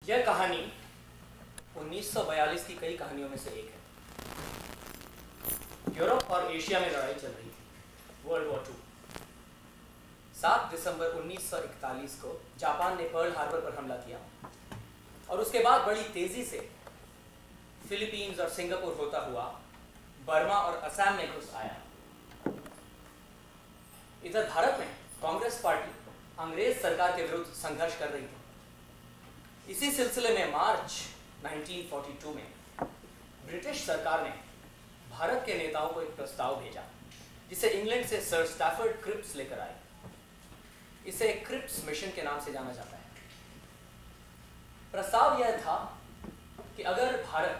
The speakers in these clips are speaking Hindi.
यह कहानी 1942 की कई कहानियों में से एक है। यूरोप और एशिया में लड़ाई चल रही थी, वर्ल्ड वॉर 2। 7 दिसंबर 1941 को जापान ने पर्ल हार्बर पर हमला किया और उसके बाद बड़ी तेजी से फिलीपींस और सिंगापुर होता हुआ बर्मा और असम में घुस आया। इधर भारत में कांग्रेस पार्टी अंग्रेज सरकार के विरुद्ध संघर्ष कर रही थी। इसी सिलसिले में मार्च 1942 में ब्रिटिश सरकार ने भारत के नेताओं को एक प्रस्ताव भेजा, जिसे इंग्लैंड से सर स्टैफर्ड क्रिप्स लेकर आए। इसे क्रिप्स मिशन के नाम से जाना जाता है। प्रस्ताव यह था कि अगर भारत,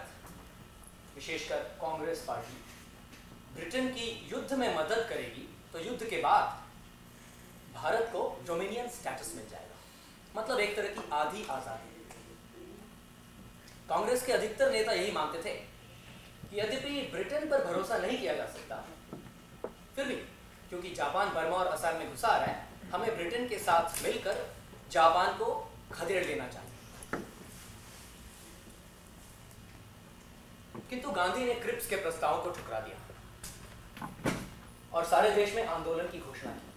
विशेषकर कांग्रेस पार्टी, ब्रिटेन की युद्ध में मदद करेगी तो युद्ध के बाद भारत को डोमिनियन स्टेटस मिल जाएगा, मतलब एक तरह की आधी आजादी। कांग्रेस के अधिकतर नेता यही मानते थे कि यद्यपि ब्रिटेन पर भरोसा नहीं किया जा सकता, फिर भी क्योंकि जापान बर्मा और असम में घुसा रहा है, हमें ब्रिटेन के साथ मिलकर जापान को खदेड़ लेना चाहिए। किंतु गांधी ने क्रिप्स के प्रस्ताव को ठुकरा दिया और सारे देश में आंदोलन की घोषणा की।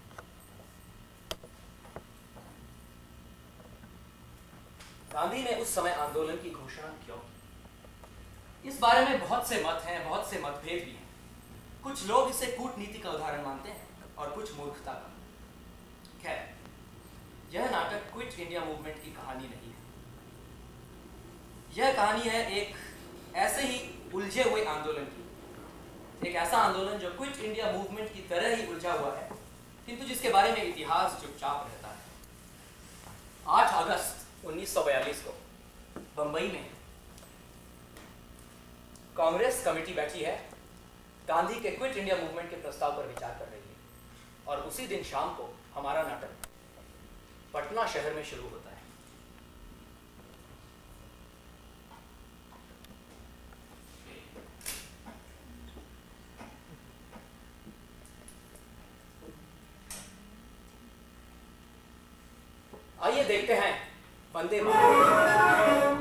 गांधी ने उस समय आंदोलन की घोषणा क्यों की, इस बारे में बहुत से मत हैं, बहुत से मतभेद भी हैं। कुछ लोग इसे कूटनीति का उदाहरण मानते हैं और कुछ मूर्खता का। खैर, यह नाटक क्विट इंडिया मूवमेंट की कहानी नहीं है। यह कहानी है एक ऐसे ही उलझे हुए आंदोलन की, एक ऐसा आंदोलन जो क्विट इंडिया मूवमेंट की तरह ही उलझा हुआ है, किंतु जिसके बारे में इतिहास चुपचाप रहता है। 8 अगस्त 1942 को बंबई में कांग्रेस कमेटी बैठी है, गांधी के क्विट इंडिया मूवमेंट के प्रस्ताव पर विचार कर रही है, और उसी दिन शाम को हमारा नाटक पटना शहर में शुरू होता है। आइए देखते हैं वंदे मातरम।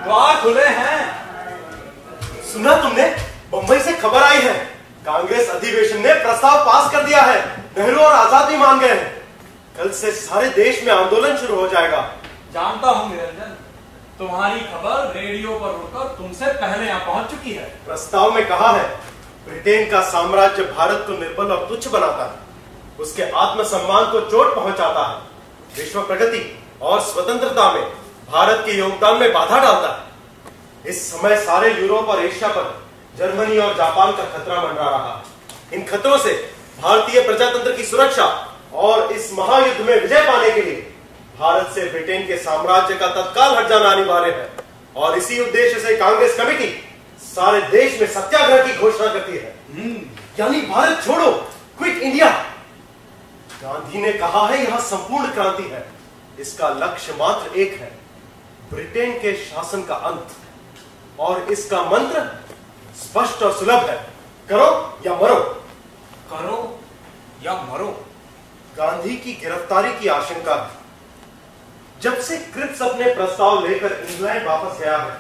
द्वार खुले हैं। सुना तुमने? बंबई से खबर आई है, कांग्रेस अधिवेशन ने प्रस्ताव पास कर दिया है। नेहरू और आजाद भी मान गए हैं। कल से सारे देश में आंदोलन शुरू हो जाएगा। जानता हूं निरंजन, तुम्हारी खबर रेडियो पर उड़कर तुमसे पहले यहाँ पहुंच चुकी है। प्रस्ताव में कहा है, ब्रिटेन का साम्राज्य भारत को निर्बल और तुच्छ बनाता है, उसके आत्मसम्मान को चोट पहुंचाता है, विश्व प्रगति और स्वतंत्रता में भारत के योगदान में बाधा डालता है। इस समय सारे यूरोप और एशिया पर जर्मनी और जापान का खतरा मंडरा रहा है। इन खतरों से भारतीय प्रजातंत्र की सुरक्षा और इस महायुद्ध में विजय पाने के लिए भारत से ब्रिटेन के साम्राज्य का तत्काल हट जाना अनिवार्य है, और इसी उद्देश्य से कांग्रेस कमेटी सारे देश में सत्याग्रह की घोषणा करती है। यानी भारत छोड़ो, क्विट इंडिया। गांधी ने कहा है, यह संपूर्ण क्रांति है। इसका लक्ष्य मात्र एक है, ब्रिटेन के शासन का अंत, और इसका मंत्र स्पष्ट और सुलभ है, करो या मरो। करो या मरो। गांधी की गिरफ्तारी की आशंका है। जब से क्रिप्स अपने प्रस्ताव लेकर इंग्लैंड वापस गया है,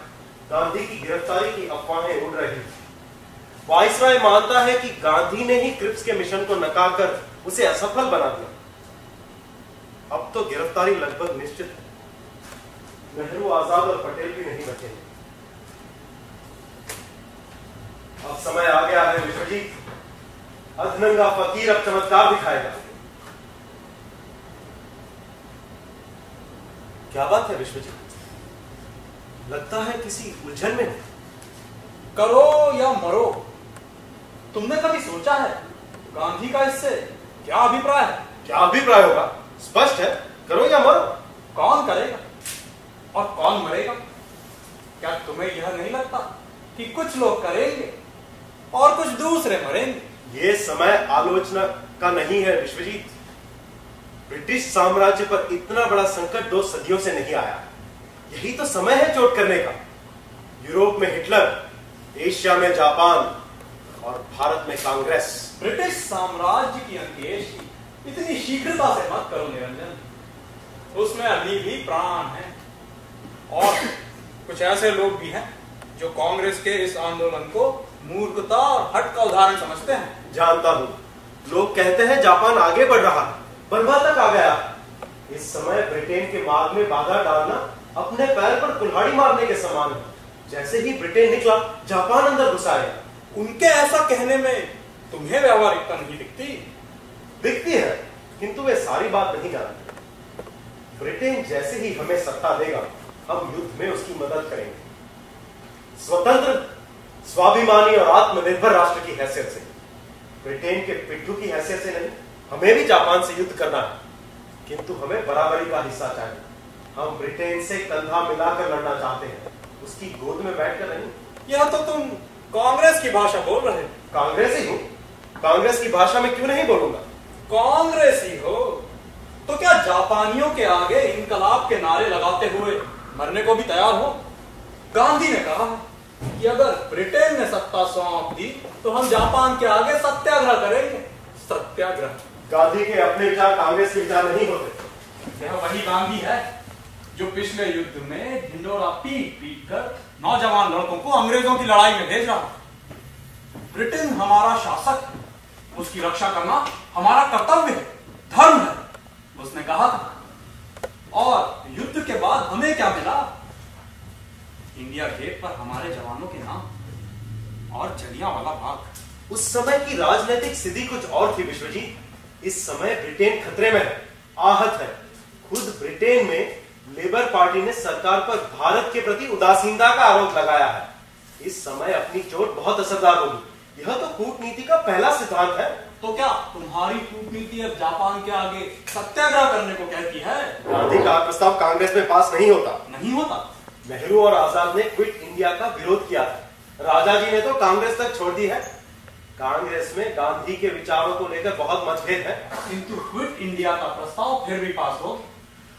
गांधी की गिरफ्तारी की अफवाहें उड़ रही हैं। वाइसराय मानता है कि गांधी ने ही क्रिप्स के मिशन को नकारकर उसे असफल बना दिया। अब तो गिरफ्तारी लगभग निश्चित है। नेहरू, आजाद और पटेल भी नहीं बचेंगे। अब समय आ गया है विश्वजीत, अधनंगा फकीर अब चमत्कार दिखाएगा। क्या बात है विश्वजीत, लगता है किसी उलझन में। करो या मरो, तुमने कभी सोचा है गांधी का इससे क्या अभिप्राय है? क्या अभिप्राय होगा? स्पष्ट है, करो या मरो। कौन करेगा और कौन मरेगा? क्या तुम्हें यह नहीं लगता कि कुछ लोग करेंगे और कुछ दूसरे मरेंगे? ये समय आलोचना का नहीं है विश्वजीत। ब्रिटिश साम्राज्य पर इतना बड़ा संकट 2 सदियों से नहीं आया। यही तो समय है चोट करने का। यूरोप में हिटलर, एशिया में जापान और भारत में कांग्रेस। ब्रिटिश साम्राज्य की अंत्येष्टि इतनी शीघ्रता से मत करो निरंजन, उसमें अभी भी प्राण है। और कुछ ऐसे लोग भी हैं जो कांग्रेस के इस आंदोलन को मूर्खता और हट का उदाहरण समझते हैं। जानता हूं, लोग कहते हैं जापान आगे बढ़ रहा है, बर्मा तक आ गया। इस समय ब्रिटेन के मार्ग में बाधा डालना अपने पैर पर कुल्हाड़ी मारने के समान है। जैसे ही ब्रिटेन निकला, जापान अंदर घुस आया। उनके ऐसा कहने में तुम्हें व्यावहारिकता नहीं दिखती? दिखती है, किंतु वे सारी बात नहीं जानते। ब्रिटेन जैसे ही हमें सत्ता देगा, हम युद्ध में उसकी मदद करेंगे, स्वतंत्र, स्वाभिमानी और आत्मनिर्भर राष्ट्र की हैसियत से। ब्रिटेन के पिट्ठू की हैसियत से नहीं। हमें भी जापान से युद्ध करना है, किंतु हमें बराबरी का हिस्सा चाहिए। हम ब्रिटेन से कंधा मिलाकर लड़ना चाहते हैं, उसकी गोद में बैठकर नहीं। यह तो तुम कांग्रेस की भाषा बोल रहे हो। कांग्रेस ही हूं, कांग्रेस की भाषा में क्यों नहीं बोलूंगा? कांग्रेस ही हो तो क्या जापानियों के आगे इनकलाब के नारे लगाते हुए मरने को भी तैयार हो? गांधी ने कहा कि अगर ब्रिटेन ने सत्ता सौंप दी तो हम जापान के आगे सत्याग्रह करेंगे। सत्याग्रह? गांधी के अपने विचार कांग्रेस के विचार नहीं होते। यह वही गांधी है जो पिछले युद्ध में ढिंडोरा पीट पीट कर नौजवान लड़कों को अंग्रेजों की लड़ाई में भेज रहा। ब्रिटेन हमारा शासक है, उसकी रक्षा करना हमारा कर्तव्य है, धर्म है, उसने कहा था। और युद्ध के बाद हमें क्या मिला? इंडिया गेट पर हमारे जवानों के नाम और जलियांवाला बाग। उस समय की राजनीतिक स्थिति कुछ और थी विश्वजीत। इस समय ब्रिटेन खतरे में है, आहत है। खुद ब्रिटेन में लेबर पार्टी ने सरकार पर भारत के प्रति उदासीनता का आरोप लगाया है। इस समय अपनी चोट बहुत असरदार होगी। यह तो कूटनीति का पहला सिद्धांत है। तो क्या तुम्हारी कूटनीति अब जापान के आगे सत्याग्रह करने को कहती है? गांधी का प्रस्ताव कांग्रेस में पास नहीं होता। नहीं होता? नेहरू और आजाद ने क्विट इंडिया का विरोध किया था। राजा जी ने तो कांग्रेस तक छोड़ दी है। कांग्रेस में गांधी के विचारों को लेकर बहुत मतभेद है, किंतु क्विट इंडिया का प्रस्ताव फिर भी पास हो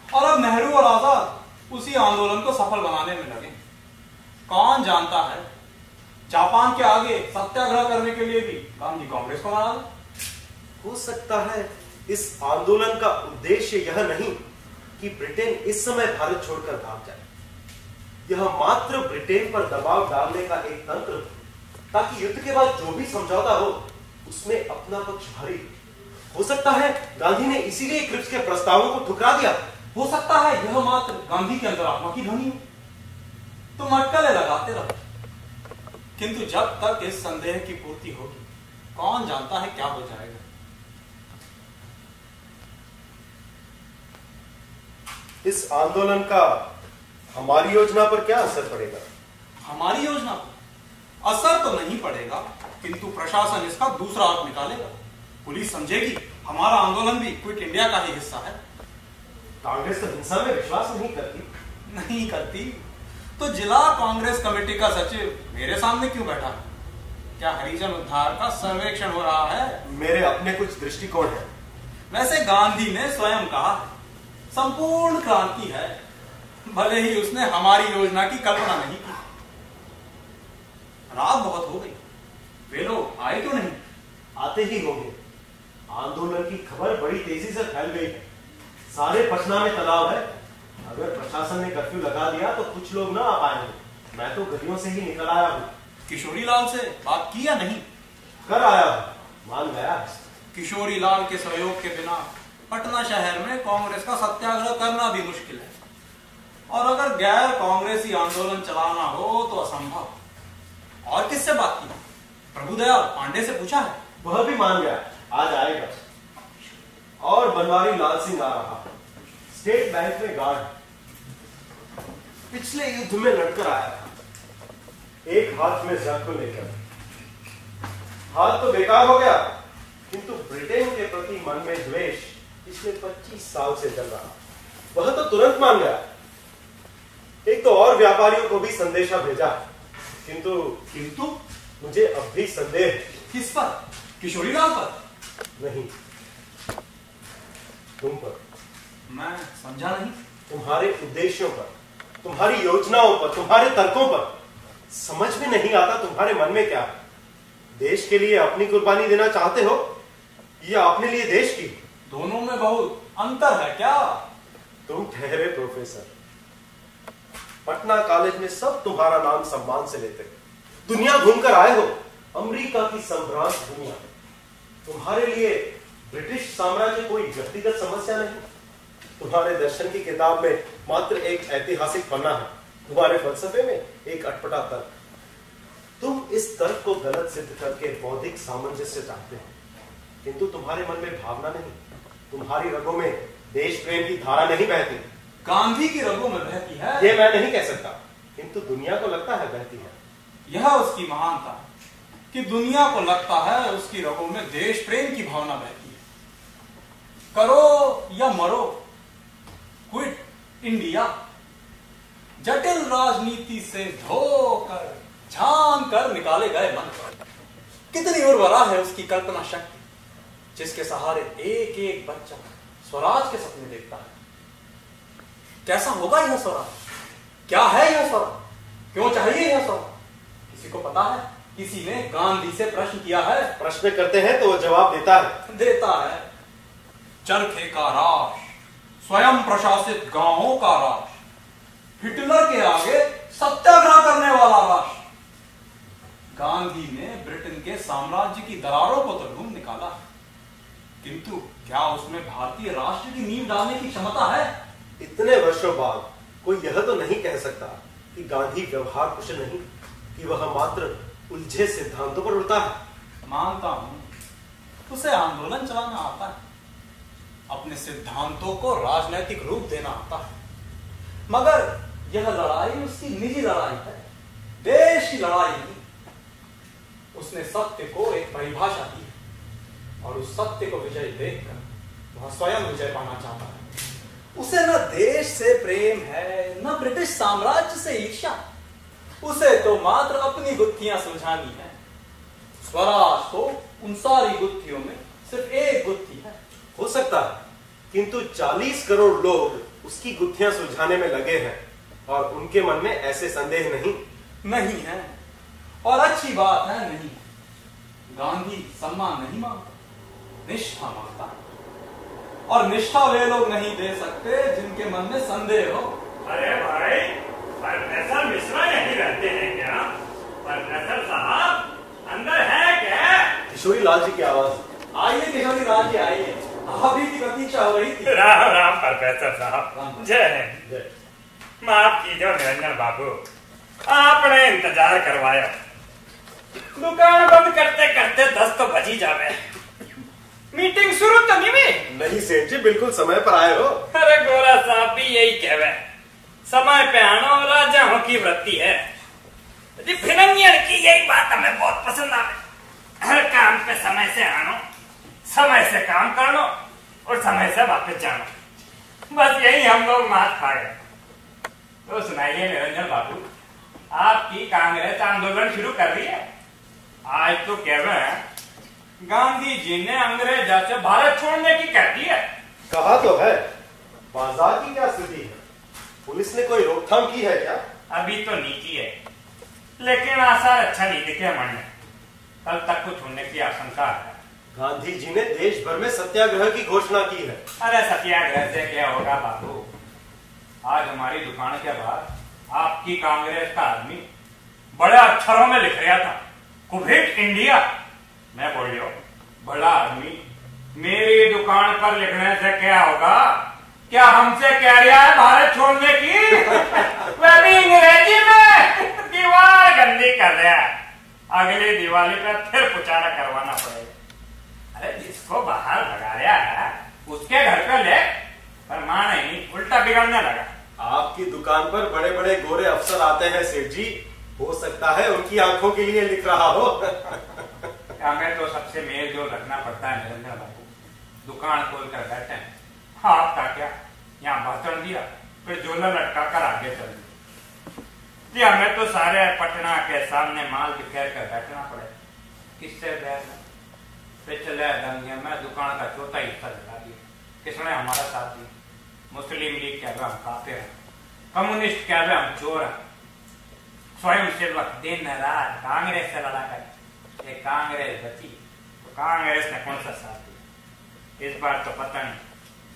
और अब नेहरू और आजाद उसी आंदोलन को सफल बनाने में लगे। कौन जानता है, जापान के आगे सत्याग्रह करने के लिए भी गांधी कांग्रेस को मना ले। हो सकता है इस आंदोलन का उद्देश्य यह नहीं कि ब्रिटेन इस समय भारत छोड़कर भाग जाए। यह मात्र ब्रिटेन पर दबाव डालने का एक तंत्र, ताकि युद्ध के बाद जो भी समझौता हो उसमें अपना पक्ष भारी। हो सकता है गांधी ने इसीलिए क्रिप्स के प्रस्तावों को ठुकरा दिया। हो सकता है यह मात्र गांधी के अंतरात्मा की ध्वनि हो। तुम अटकलें लगाते रहो, किंतु जब तक इस संदेह की पूर्ति होगी, कौन जानता है क्या हो जाएगा। इस आंदोलन का हमारी योजना पर क्या असर पड़ेगा? हमारी योजना पर असर तो नहीं पड़ेगा, किंतु प्रशासन इसका दूसरा अर्थ निकालेगा। पुलिस समझेगी हमारा आंदोलन भी क्विट इंडिया का ही हिस्सा है। कांग्रेस तो हिंसा में विश्वास नहीं करती। नहीं करती तो जिला कांग्रेस कमेटी का सचिव मेरे सामने क्यों बैठा है? क्या हरिजन उद्धार का सर्वेक्षण हो रहा है? मेरे अपने कुछ दृष्टिकोण है। वैसे गांधी ने स्वयं कहा संपूर्ण क्रांति है, भले ही उसने हमारी योजना की कल्पना नहीं की। रात बहुत हो गई, वे लोग आए क्यों नहीं? आते ही होंगे। आंदोलन की खबर बड़ी तेजी से फैल गई है। सारे पटना में तनाव है। अगर प्रशासन ने कर्फ्यू लगा दिया तो कुछ लोग ना आ पाएंगे। मैं तो गलियों से ही निकल आया हूँ। किशोरी लाल से बात की या नहीं? कर आया हूँ, मान गया। किशोरी लाल के सहयोग के बिना पटना शहर में कांग्रेस का सत्याग्रह करना भी मुश्किल है, और अगर गैर कांग्रेसी आंदोलन चलाना हो तो असंभव। और किससे बात की? प्रभुदयाल पांडे से पूछा है, वह भी मान गया आज आएगा। और बनवारी लाल सिंह आ रहा, स्टेट बैंक में गार्ड, पिछले युद्ध में लड़कर आया था, एक हाथ में जख्म लेकर। हाथ तो बेकार हो गया, किंतु ब्रिटेन के प्रति मन में द्वेष पिछले 25 साल से चल रहा। वह तो तुरंत मान गया। एक तो और व्यापारियों को भी संदेशा भेजा, किंतु मुझे अब भी संदेह है। किस पर? किशोरी लाल पर? नहीं, तुम पर। मैं समझा नहीं। तुम्हारे उद्देश्यों पर, तुम्हारी योजनाओं पर, तुम्हारे तर्कों पर। समझ में नहीं आता तुम्हारे मन में क्या है। देश के लिए अपनी कुर्बानी देना चाहते हो या अपने लिए देश की? दोनों में बहुत अंतर है क्या? तुम ठहरे प्रोफेसर, पटना कॉलेज में सब तुम्हारा नाम सम्मान से लेते। दुनिया घूमकर आए हो, अमेरिका की संभ्रांत दुनिया। तुम्हारे लिए ब्रिटिश साम्राज्य कोई व्यक्तिगत समस्या नहीं। तुम्हारे दर्शन की किताब में मात्र एक ऐतिहासिक पन्ना है, तुम्हारे फलसफे में एक अटपटा तर्क। तुम इस तर्क को गलत सिद्ध करके बौद्धिक सामंजस्य चाहते हो, किंतु तुम्हारे मन में भावना नहीं। तुम्हारी रगों में देश प्रेम की धारा नहीं बहती। गांधी की रगों में बहती है। ये मैं नहीं कह सकता, किंतु दुनिया को लगता है बहती है। यह उसकी महानता है कि दुनिया को लगता है उसकी रगों में देश प्रेम की भावना बहती है। करो या मरो, क्विट इंडिया। जटिल राजनीति से धोकर झांक कर निकाले गए मन। कितनी उर्वरा है उसकी कल्पना शक्ति, जिसके सहारे एक एक बच्चा स्वराज के सपने देखता है। कैसा होगा यह स्वराज? क्या है यह स्वराज? क्यों चाहिए यह स्वराज? किसी को पता है? किसी ने गांधी से प्रश्न किया है? प्रश्न करते हैं तो वो जवाब देता है। चरखे का राज, स्वयं प्रशासित गांवों का राज, हिटलर के आगे सत्याग्रह करने वाला राष्ट्र। गांधी ने ब्रिटेन के साम्राज्य की दरारों को तो ढूंढ निकाला, किंतु क्या उसमें भारतीय राष्ट्र की नींव डालने की क्षमता है? इतने वर्षों बाद कोई यह तो नहीं कह सकता कि गांधी व्यवहार कुशल नहीं, कि वह मात्र उलझे सिद्धांतों पर उड़ता है। मानता हूं उसे आंदोलन चलाना आता है, अपने सिद्धांतों को राजनैतिक रूप देना आता है, मगर यह लड़ाई उसकी निजी लड़ाई है, देश की लड़ाई नहीं। उसने सत्य को एक परिभाषा दी है और उस सत्य को विजय देखकर वह स्वयं विजय पाना चाहता है। उसे न देश से प्रेम है, न ब्रिटिश साम्राज्य से ईर्ष्या। उसे तो मात्र अपनी गुत्थियां सुलझानी है। स्वराज तो उन सारी गुत्थियों में सिर्फ एक गुत्थी है। हो सकता है, किंतु 40 करोड़ लोग उसकी गुत्थियां सुलझाने में लगे हैं और उनके मन में ऐसे संदेह नहीं है। और अच्छी बात है, नहीं। गांधी सम्मान नहीं मांगता, निष्ठा मांगता है, और निष्ठा वे लोग नहीं दे सकते जिनके मन में संदेह हो। अरे भाई, प्रोफेसर मिश्रा यहीं रहते हैं क्या? प्रोफेसर साहब अंदर है क्या? किशोरी लाल जी की आवाज। आइए किशोरी लाल जी, आइए। आप ही की प्रतीक्षा हो रही थी। राम राम प्रोफेसर साहब। जय हिंद। माफ कीजिए निरंजन बाबू, आपने इंतजार करवाया। दुकान बंद करते करते 10 तो बज ही जावे। मीटिंग शुरू तो नहीं हुई? नहीं सेठ जी, बिल्कुल समय पर आए हो। अरे गोरा साहब भी यही कहवे, समय पे आना राजाओं की वृत्ति है। फिरंगियन की यही बात हमें बहुत पसंद आवे। हर काम पे समय से आनो, समय से काम करनो और समय से वापस जानो। बस यही हम लोग मात खा गए। तो सुनाइए निरंजन बाबू, आपकी कांग्रेस आंदोलन शुरू कर रही है। आज तो कह रहे हैं गांधी जी ने अंग्रेजों से भारत छोड़ने की कह दी है। कहा तो है, बाजार की क्या स्थिति है? पुलिस ने कोई रोकथाम की है क्या? अभी तो नहीं की है, लेकिन आसार अच्छा नहीं दिखे मन में। कल तक कुछ होने की आशंका है। गांधी जी ने देश भर में सत्याग्रह की घोषणा की है। अरे सत्याग्रह से क्या होगा बाबू? आज हमारी दुकान के बाहर आपकी कांग्रेस का आदमी बड़े अक्षरों में लिख रहा था, कुविट इंडिया। मैं बोलियो, बड़ा आदमी मेरी दुकान पर लिखने से क्या होगा? क्या हमसे कह रहा है भारत छोड़ने की? वह भी अंग्रेजी में। दीवार गंदी कर रहा है, अगली दिवाली पे फिर पुचारा करवाना पड़ेगा। अरे जिसको बाहर भगा रहा है उसके घर पे ले, पर मां नहीं, उल्टा बिगड़ने लगा। आपकी दुकान पर बड़े बड़े गोरे अफसर आते हैं सेठ जी, हो सकता है उनकी आंखों के लिए लिख रहा हो। हमें तो सबसे मेल जोल रखना पड़ता है निरंजन बाबू। दुकान खोल कर बैठे हैं, आपका क्या? यहाँ भाषण दिया, फिर झोला लटका कर आगे चल दिए। हमें तो सारे पटना के सामने माल बिखेर कर बैठना पड़े। किससे बैठना? पिछले दंगे में दुकान का चौथा हिस्सा जला दिया। किसने हमारा साथ दिया? मुस्लिम लीग कह रहे हम काफिर हैं, कम्युनिस्ट कह रहे हम चोर हैं, स्वयं सेवक दिन रात कांग्रेस से लड़ा कर ये कांग्रेस बची, तो कांग्रेस ने कौन सा साथ दिया? इस बार तो पता नहीं,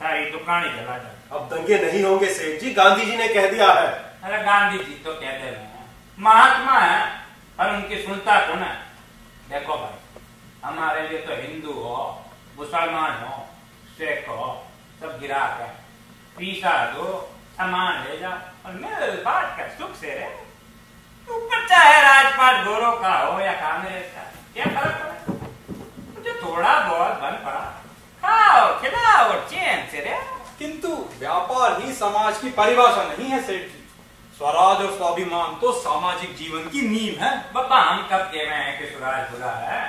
सारी दुकान ही जला जाए। अब दंगे नहीं होंगे सेठ जी, गांधी जी ने कह दिया है। अरे गांधी जी तो कहते हैं महात्मा है, और उनकी सुनता कौन है? देखो भाई, हमारे लिए तो हिंदू हो, मुसलमान हो, सिख हो, सब गिरा के पीसा दो, सामान ले जाओ और मिल बांट कर सुख से रहे। ऊपर चाहे राजपाट गोरों का हो या कांग्रेस का, क्या फर्क पड़ा? मुझे थोड़ा बहुत बन पड़ा, खाओ खिलाओ और चैन से रहे। किंतु व्यापार ही समाज की परिभाषा नहीं है सेठ जी। स्वराज और स्वाभिमान तो सामाजिक जीवन की नींव है। बाबा हम कब कह रहे हैं कि स्वराज बुरा है?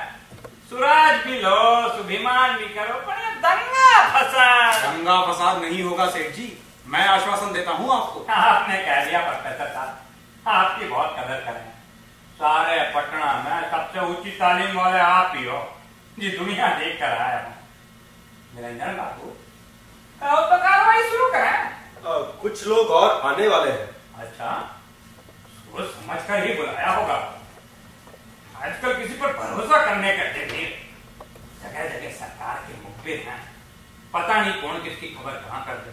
स्वराज भी लो, स्वाभिमान भी करो, पर ये दंगा फसाद नहीं होगा सेठ जी, मैं आश्वासन देता हूँ आपको। आपने कह दिया प्रोफेसर साहब, आपकी बहुत कदर करें। सारे पटना में सबसे ऊंची तालीम वाले आप ही हो, जी दुनिया देख कर आया हूँ। निरंजन बाबू, कहो तो कार्रवाई शुरू करें। कुछ लोग और आने वाले हैं। अच्छा, सोच समझ कर ही बुलाया होगा। आजकल किसी पर भरोसा करने का देखिए, जगह जगह सरकार के मुखबिर हैं, पता नहीं कौन किसकी खबर कहाँ कर दे।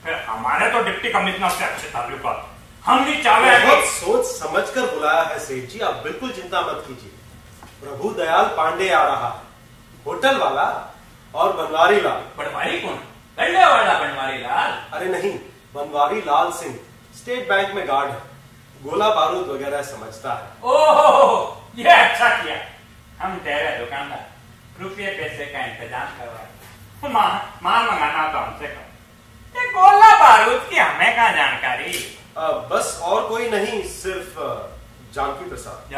फिर हमारे तो डिप्टी कमिश्नर से अच्छे ताल्लुकात, हम भी चाहे। बहुत सोच समझ कर बुलाया है सेठ जी, आप बिल्कुल चिंता मत कीजिए। प्रभु दयाल पांडे आ रहा है, होटल वाला और बनवारी लाल। बनवारी कौन? लंडे वाला बनवारी लाल? अरे नहीं, बनवारी लाल सिंह स्टेट बैंक में गार्ड है, गोला बारूद वगैरह समझता है। ओह, ये अच्छा किया। हम तेरे दुकानदार रुपये पैसे का इंतजाम करवाए, माल मंगाना तो हमसे कहो। ये गोला बारूद की हमें कहाँ जानकारी? बस और कोई नहीं, सिर्फ जानकी प्रसाद।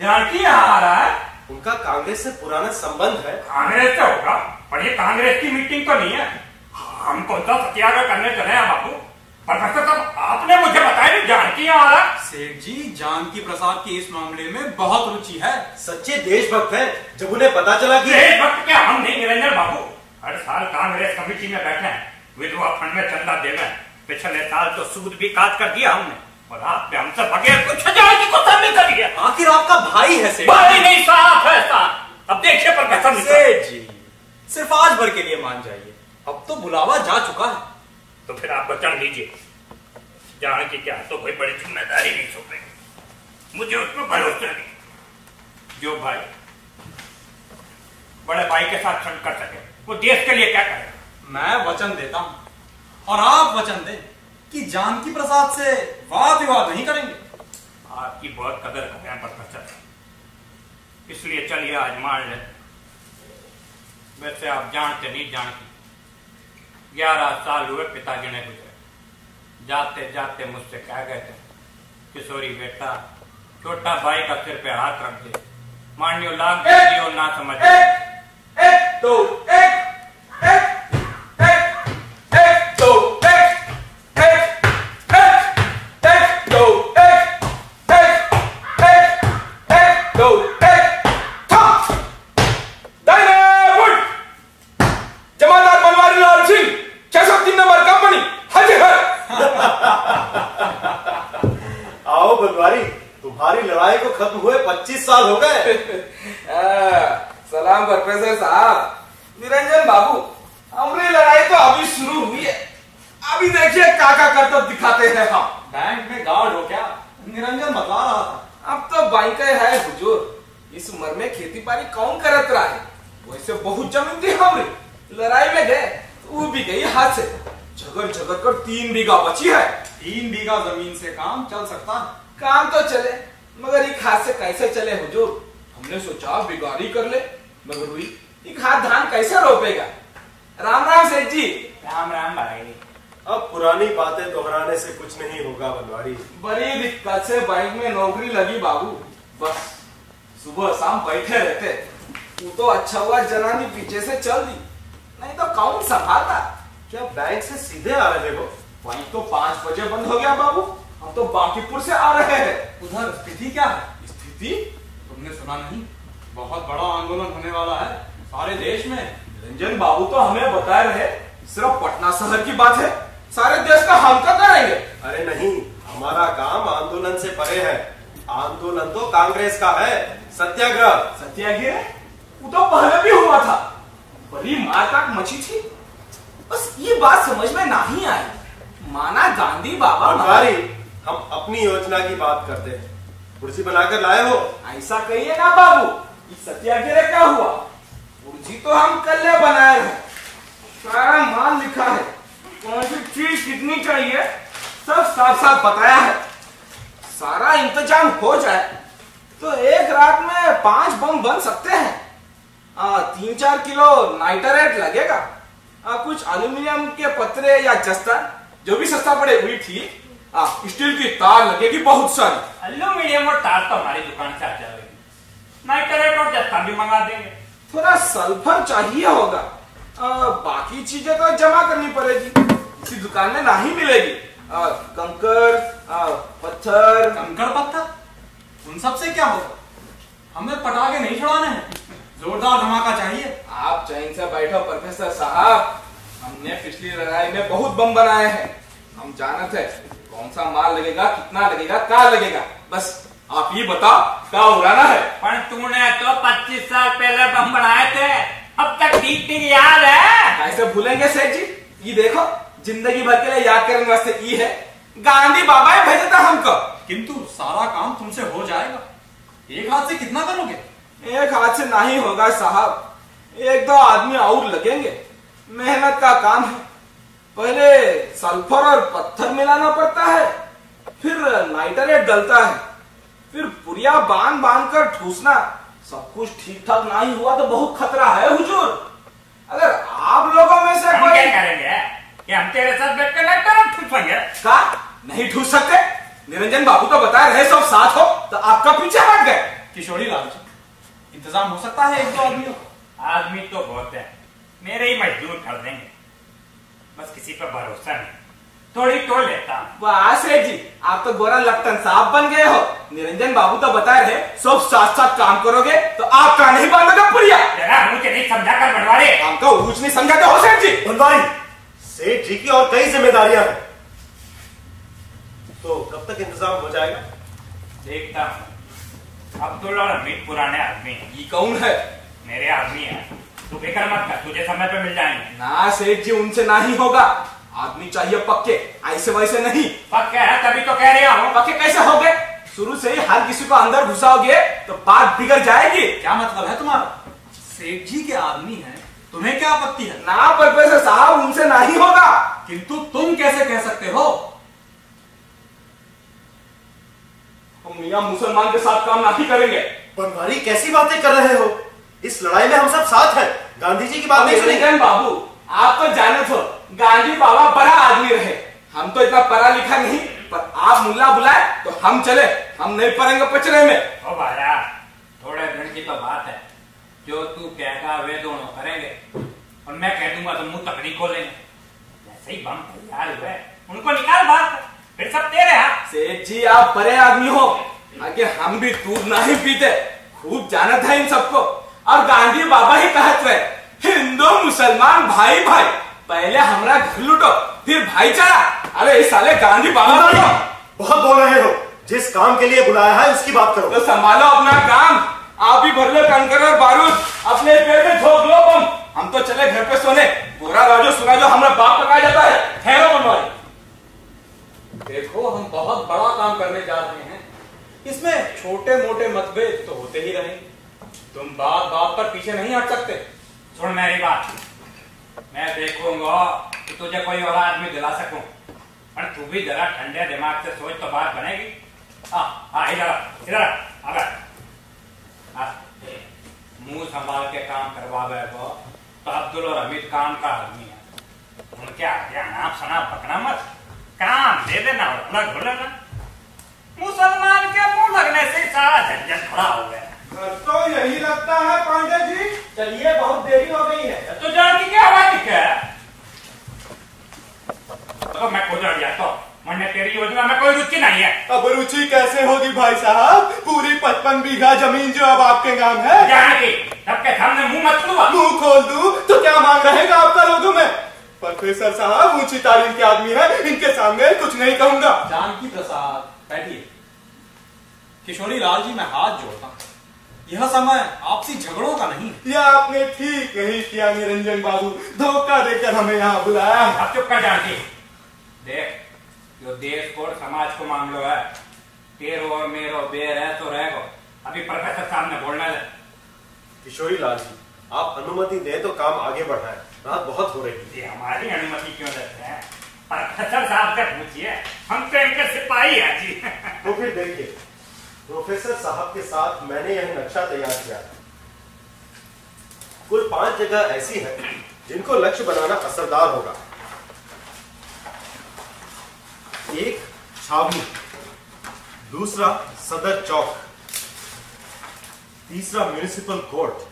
जानकी आ रहा है? उनका कांग्रेस से पुराना संबंध है। कांग्रेस से होगा, पर ये कांग्रेस की मीटिंग तो नहीं है। हम कौन सा सत्याग्रह करने चले हैं बाबू? प्रोफेसर साहब, आपने मुझे बताया नहीं जानकी आ रहा है। सेठ जी, जानकी प्रसाद की इस मामले में बहुत रुचि है, सच्चे देशभक्त हैं। जब उन्हें पता चला कि देशभक्त क्या, हम नहीं निरंजन बाबू। हर साल कांग्रेस कमेटी में बैठे हैं, विधवा फंड में चंदा दे रहे हैं। पिछले साल तो सूद भी काट कर दिया हमने, और आपने हमसे बगैर कुछ जानकी को सामने कर दिया। आखिर आपका भाई है सेठ। भाई नहीं, साफ है साफ। अब देखिए प्रोफेसर सेठ जी, सिर्फ आज भर के लिए मान जाइए, अब तो बुलावा जा चुका है। तो फिर आप वचन लीजिए, जानकी क्या तो कोई बड़ी जिम्मेदारी नहीं सौंपेगी, मुझे उसमें भरोसा नहीं। जो भाई बड़े भाई के साथ संग कर सके, वो देश के लिए क्या करे? मैं वचन देता हूं, और आप वचन दें कि जानकी प्रसाद से वाद विवाद नहीं करेंगे। आपकी बहुत कदर कर रहे हैं प्रोफेसर, इसलिए चलिए आज मान ले। वैसे आप जानते नहीं जानकी, 11 साल हुए पिताजी ने गुजरे। जाते जाते मुझसे कह गए थे, किशोरी बेटा, छोटा भाई का सिर पे हाथ रख दे, मानियो लाग दियो ना समझ। एक दो तुम्हारी लड़ाई को खत्म हुए 25 साल हो गए। सलाम प्रोफेसर साहब। निरंजन बाबू, हमारी लड़ाई तो अभी शुरू हुई है, अभी देखिए काका करतब दिखाते हैं हम। बैंक में गार्ड हो क्या? निरंजन बता रहा था। अब तो बैंक है हुजूर, इस उम्र में खेती बाड़ी कौन करत रहा है? वैसे बहुत जमीन थी हमारी, लड़ाई में गए तो वो भी गई हाथ से, झगड़ झगड़ कर 3 बीघा बची है। 3 बीघा जमीन से काम चल सकता है? काम तो चले, मगर एक हाथ से कैसे चले हुजूर? हमने सोचा बिगाड़ी कर ले, मगर हुई एक हाथ धान कैसे रोपेगा? राम राम सेठ जी। राम राम भाई। अब पुरानी बातें दोहराने से कुछ नहीं होगा बनवारी। बड़ी दिक्कत से बैंक में नौकरी लगी बाबू, बस सुबह शाम बैठे रहते। तू तो अच्छा हुआ जनानी पीछे से चल दी, नहीं तो कौन संभालता? क्या बैंक से सीधे आ रहे हो? बैंक तो 5 बजे बंद हो गया बाबू, हम तो बांकीपुर से आ रहे हैं। उधर स्थिति क्या है? स्थिति तुमने सुना नहीं? बहुत बड़ा आंदोलन होने वाला है सारे देश में। रंजन बाबू तो हमें बता रहे सिर्फ पटना शहर की बात है, सारे देश का हम क्या करेंगे? अरे नहीं, हमारा काम आंदोलन से परे है। आंदोलन तो कांग्रेस का है, सत्याग्रह। सत्याग्रह वो तो पहले भी हुआ था, बड़ी मारकाट मची थी। बस ये बात समझ में नहीं आई, माना गांधी बाबा बनवारी, हम अपनी योजना की बात करते हैं। कुर्सी बनाकर लाए हो? ऐसा कहिए ना बाबू, इस सत्याग्रह क्या हुआ? कुर्सी तो हम कल बनाए हैं, सारा माल लिखा है, कौन सी चीज कितनी चाहिए सब साफ साफ बताया है। सारा इंतजाम हो जाए तो एक रात में 5 बम बन सकते हैं। 3-4 किलो नाइट्रेट लगेगा, कुछ एल्यूमिनियम के पत्रे या जस्ता जो भी सस्ता पड़े वही ठीक। स्टील की तार लगेगी बहुत सारी। एल्यूमिनियम और तार तो हमारी दुकान से आ जाएगी, नाइट्रेट और जस्ता भी मंगा देंगे। थोड़ा सल्फर चाहिए होगा, बाकी चीजें तो जमा करनी पड़ेगी, इसी दुकान में नहीं मिलेगी। कंकर, पत्थर। कंकड़ पत्थर उन सब से क्या होगा? हमें पटाखे नहीं छुड़ाने हैं, जोरदार धमाका चाहिए। आप चैन से बैठो प्रोफेसर साहब, हमने पिछली लड़ाई में बहुत बम बनाए हैं, हम जानते हैं कौन सा माल लगेगा, कितना लगेगा, क्या लगेगा। बस आप ये बताओ क्या उड़ाना है? पर तूने तो 25 साल पहले बम बनाए थे, अब तक ठीक ठीक याद है? कैसे भूलेंगे सेठ जी? ये देखो, जिंदगी भर के लिए याद करने वास्ते ये है, गांधी बाबा ने भेजा था हमको। किंतु सारा काम तुमसे हो जाएगा, एक हाथ से कितना करोगे? एक हाथ से नहीं होगा साहब, 1-2 आदमी और लगेंगे, मेहनत का काम है। पहले सल्फर और पत्थर मिलाना पड़ता है, फिर नाइट्रेट डलता है, फिर पुरिया बांध कर ठूसना। सब कुछ ठीक ठाक नहीं हुआ तो बहुत खतरा है हुजूर। अगर आप लोगों में से हम कोई क्या करेंगे कि हम तेरे साथ बैठ कर नाइट्रेट ठूसेंगे? का नहीं ठूस सकते? निरंजन बाबू तो बता रहे सब साथ हो, तो आपका पीछे हट गए। किशोरी लाल जी, इंतजाम हो सकता है 1-2 आदमियों? आदमी तो बहुत है, मेरे ही मजदूर कर देंगे, बस किसी पर भरोसा नहीं, थोड़ी तोड़ लेता हूं। वाह सेठ जी, आप तो गोरा लपटन साहब बन गए हो। निरंजन बाबू तो बता रहे सब साथ साथ काम करोगे तो आपका नहीं बांधेगा पुरिया। जरा मुझे नहीं समझा कर बनवारे। हमको ऊंच नहीं समझाते हो सेठ जी? बनवारी, सेठ जी की और कई जिम्मेदारियां हैं, तो कब तक इंतजाम हो जाएगा? देखता हूं, अब्दुल और अमीर पुराने आदमी हैं। ये कौन है? मेरे आदमी है, तू फिक्र मत कर, तुझे समय पे मिल जाएंगे। ना सेठ जी, उनसे नहीं होगा, आदमी चाहिए पक्के, ऐसे वैसे नहीं। पक्के है तभी तो कह रहा हूं। पक्के कैसे हो गए? शुरू से ही हर किसी को अंदर घुसाओगे तो बात बिगड़ जाएगी। क्या मतलब है तुम्हारा? सेठ जी के आदमी हैं, तुम्हें क्या आपत्ति है? ना प्रोफेसर साहब, उनसे नहीं होगा। किंतु तुम कैसे कह सकते हो? हम मियां मुसलमान के साथ काम नहीं करेंगे। बनवारी, कैसी बातें कर रहे हो? इस लड़ाई में हम सब साथ हैं, गांधी जी की बात नहीं सुनी? निरंजन बाबू, आप तो जानते हो गांधी बाबा बड़ा आदमी रहे, हम तो इतना पढ़ा लिखा नहीं, पर आप मुल्ला बुलाए तो हम चले, हम नहीं पड़ेंगे पचड़े में। ओ भाया, थोड़े दिन की तो बात है, जो तू कहेगा वे दोनों करेंगे, और मैं कह दूंगा तो मुंह तकड़ी खोलेंगे। जैसे ही बम तैयार हुए उनको निकाल बाहर, फिर सब तेरे हाथ। सेठ जी, आप बड़े आदमी हो, आगे हम भी दूध नहीं पीते, खूब जानत है इन सबको। और गांधी बाबा ही कहते हैं हिंदू मुसलमान भाई भाई, पहले हमारा घर लूटो फिर भाईचारा। अरे इस साले गांधी बाबा बहुत बोल रहे हो, जिस काम के लिए बुलाया है उसकी बात करो। तो संभालो अपना काम, आप ही भर लो कंकर और बारूद, अपने पेट में झोंक लो बम, हम तो चले घर पे सोने। पूरा राजो सुना जो हमारा बाप पकाया जाता है। ठहरो बनवारी, देखो हम बहुत बड़ा काम करने जा रहे हैं, इसमें छोटे मोटे मतभेद तो होते ही रहेंगे, तुम बात बात पर पीछे नहीं हट सकते। मैं देखूंगा कि तुझे कोई और आदमी दिला सकूं, पर तू भी जरा ठंडे दिमाग से सोच तो बात बनेगी। इधर मुंह संभाल के काम करवावे तो अब्दुल और हमीद काम का आदमी है, उनके आगे अनाप शनाप पकड़ा मत, काम दे देना और अपना ढो लेना। मुसलमान के मुंह लगने से सारा झंझट खड़ा हो गया। तो यही लगता है पांडे जी। चलिए बहुत देरी हो गई है। तो जान की क्या आवाज है? तो मैं गुजर गया तो मैंने तेरी योजना में कोई रुचि नहीं है। अब रुचि कैसे होगी भाई साहब? पूरी 55 बीघा जमीन जो अब आपके नाम है। जानकी सबके सामने मुंह मत खुलवा। मुंह खोल दूं तो क्या मांग रहेगा आपका लोगों में? प्रोफेसर साहब ऊंची तालीम के आदमी है, इनके सामने कुछ नहीं कहूंगा। जानकी प्रसाद बैठिए। किशोरी लाल जी मैं हाथ जोड़ता हूं, यह समय आपसी झगड़ों का नहीं। यह आपने ठीक नहीं किया निरंजन बाबू, धोखा देकर हमें यहाँ बुलाया। अब चुप कर जानकी। देख जो देश को और समाज को मामलो है, तेरो और मेरो बेर है तो रहेगो। अभी प्रोफेसर साहब ने बोलना है। किशोरी लाल जी आप अनुमति दें तो काम आगे बढ़ाएं, रात बहुत हो रही है। ये हमारी अनुमति क्यों देते हैं? प्रोफेसर साहब से पूछिए, हम तो इनके सिपाही हैं जी। तो फिर देखिए, प्रोफेसर साहब के साथ मैंने यह नक्शा तैयार किया। कुल 5 जगह ऐसी है जिनको लक्ष्य बनाना असरदार होगा। एक छावनी, दूसरा सदर चौक, तीसरा म्युनिसिपल कोर्ट,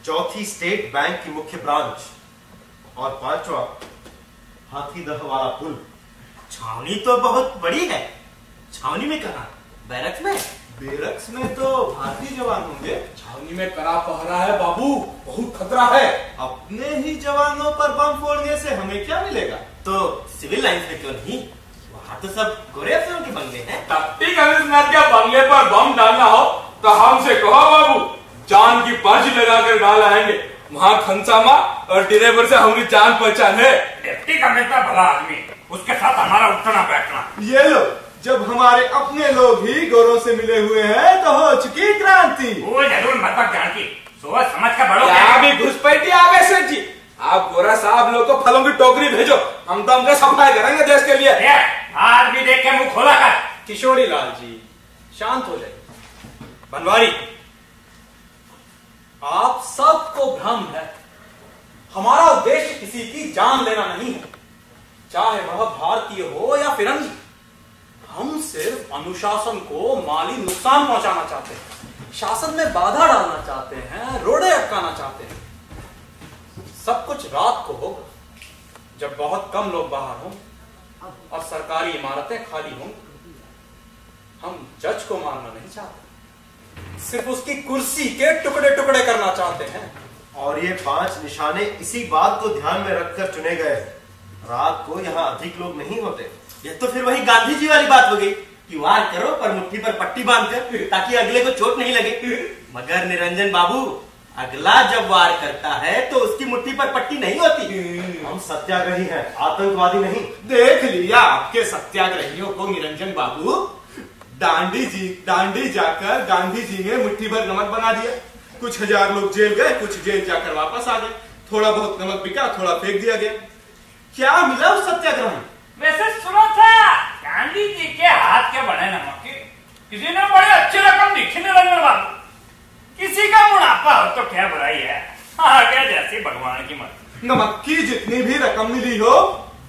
चौथी स्टेट बैंक की मुख्य ब्रांच और 5वां हाथीदह वाला पुल। छावनी तो बहुत बड़ी है। छावनी में कहा? बैरक्स में? बैरक्स में तो भारतीय जवान होंगे। छावनी में कड़ा पहरा है बाबू, बहुत खतरा है। अपने ही जवानों पर बम फोड़ने से हमें क्या मिलेगा? तो सिविल लाइंस में क्यों नहीं? वहाँ तो सब गोरे अफसरों के बंगले हैं। डिप्टी कमिश्नर के बंगले पर बम डालना हो तो हमसे कहो बाबू, जान की पर्ची लगाकर डाल आएंगे। वहाँ खनसामा और ड्राइवर से हमारी जान पहचान है। डिप्टी कमिश्नर भला आदमी, उसके साथ हमारा उठना बैठना। ये लो, जब हमारे अपने लोग ही गोरों से मिले हुए हैं तो हो चुकी क्रांति। वो जरूर मत जानकी, सोच समझ कर बढ़ो। क्या भी घुसपैठी आगे सेठ जी, आप गोरा साहब लोग को फलों की टोकरी भेजो, हम तो उनका सफाई करेंगे देश के लिए। आज भी देख के मुंह खोला कर। किशोरी लाल जी शांत हो जाइए। बनवारी, आप सबको भ्रम है। हमारा उद्देश्य किसी की जान लेना नहीं है, चाहे वह भारतीय हो या फिरंगी। हम सिर्फ अनुशासन को माली नुकसान पहुंचाना चाहते हैं, शासन में बाधा डालना चाहते हैं, रोड़े अटकाना चाहते हैं। सब कुछ रात को होगा, जब बहुत कम लोग बाहर हों और सरकारी इमारतें खाली होंगी। हम जज को मारना नहीं चाहते, सिर्फ उसकी कुर्सी के टुकड़े टुकड़े करना चाहते हैं। और ये 5 निशाने इसी बात को ध्यान में रखकर चुने गए हैं। रात को यहाँ अधिक लोग नहीं होते। ये तो फिर वही गांधी जी वाली बात हो गई कि वार करो पर मुट्ठी पर पट्टी बांधकर, ताकि अगले को चोट नहीं लगे। मगर निरंजन बाबू, अगला जब वार करता है तो उसकी मुट्ठी पर पट्टी नहीं होती। हम सत्याग्रही हैं, आतंकवादी नहीं। देख लिया आपके सत्याग्रहियों को निरंजन बाबू। दांडी जाकर गांधी जी ने मुट्ठी भर नमक बना दिया। कुछ हजार लोग जेल गए, कुछ जेल जाकर वापस आ गए। थोड़ा बहुत नमक बिका, थोड़ा फेंक दिया गया। क्या मिला उस सत्याग्रह में? वैसे सुना था गांधी जी के हाथ के बने नमक के किसी ने बड़ी अच्छी रकम लिखी निरंजन बाबू। किसी का मुनाफा हो तो क्या बुराई है, आगे जैसी भगवान की मर्जी। नमक की जितनी भी रकम मिली हो,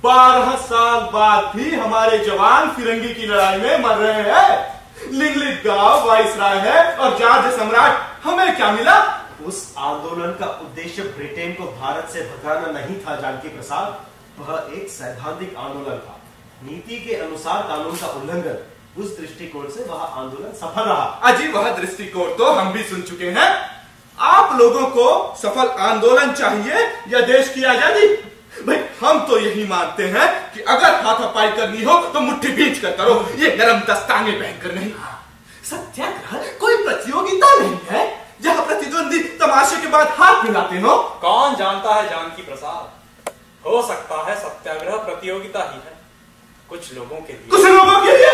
12 साल बाद भी हमारे जवान फिरंगी की लड़ाई में मर रहे हैं। लिंगलित गांव वाइसराय है और जॉर्ज सम्राट। हमें क्या मिला? उस आंदोलन का उद्देश्य ब्रिटेन को भारत से भगाना नहीं था जानकी प्रसाद, वह एक सैद्धांतिक आंदोलन था। नीति के अनुसार कानून का उल्लंघन, उस दृष्टिकोण से वह आंदोलन सफल रहा। अजी वह दृष्टिकोण तो हम भी सुन चुके हैं। आप लोगों को सफल आंदोलन चाहिए या देश की आजादी? भाई हम तो यही मानते हैं कि अगर हाथापाई करनी हो तो मुट्ठी भींच कर करो, ये नरम दस्ताने पहनकर नहीं। सत्याग्रह कोई प्रतियोगिता नहीं है जहां प्रतिद्वंदी तमाशे के बाद हाथ मिलाते हो। कौन जानता है जानकी प्रसाद, हो सकता है सत्याग्रह प्रतियोगिता ही है कुछ लोगों के लिए। कुछ लोगों के लिए?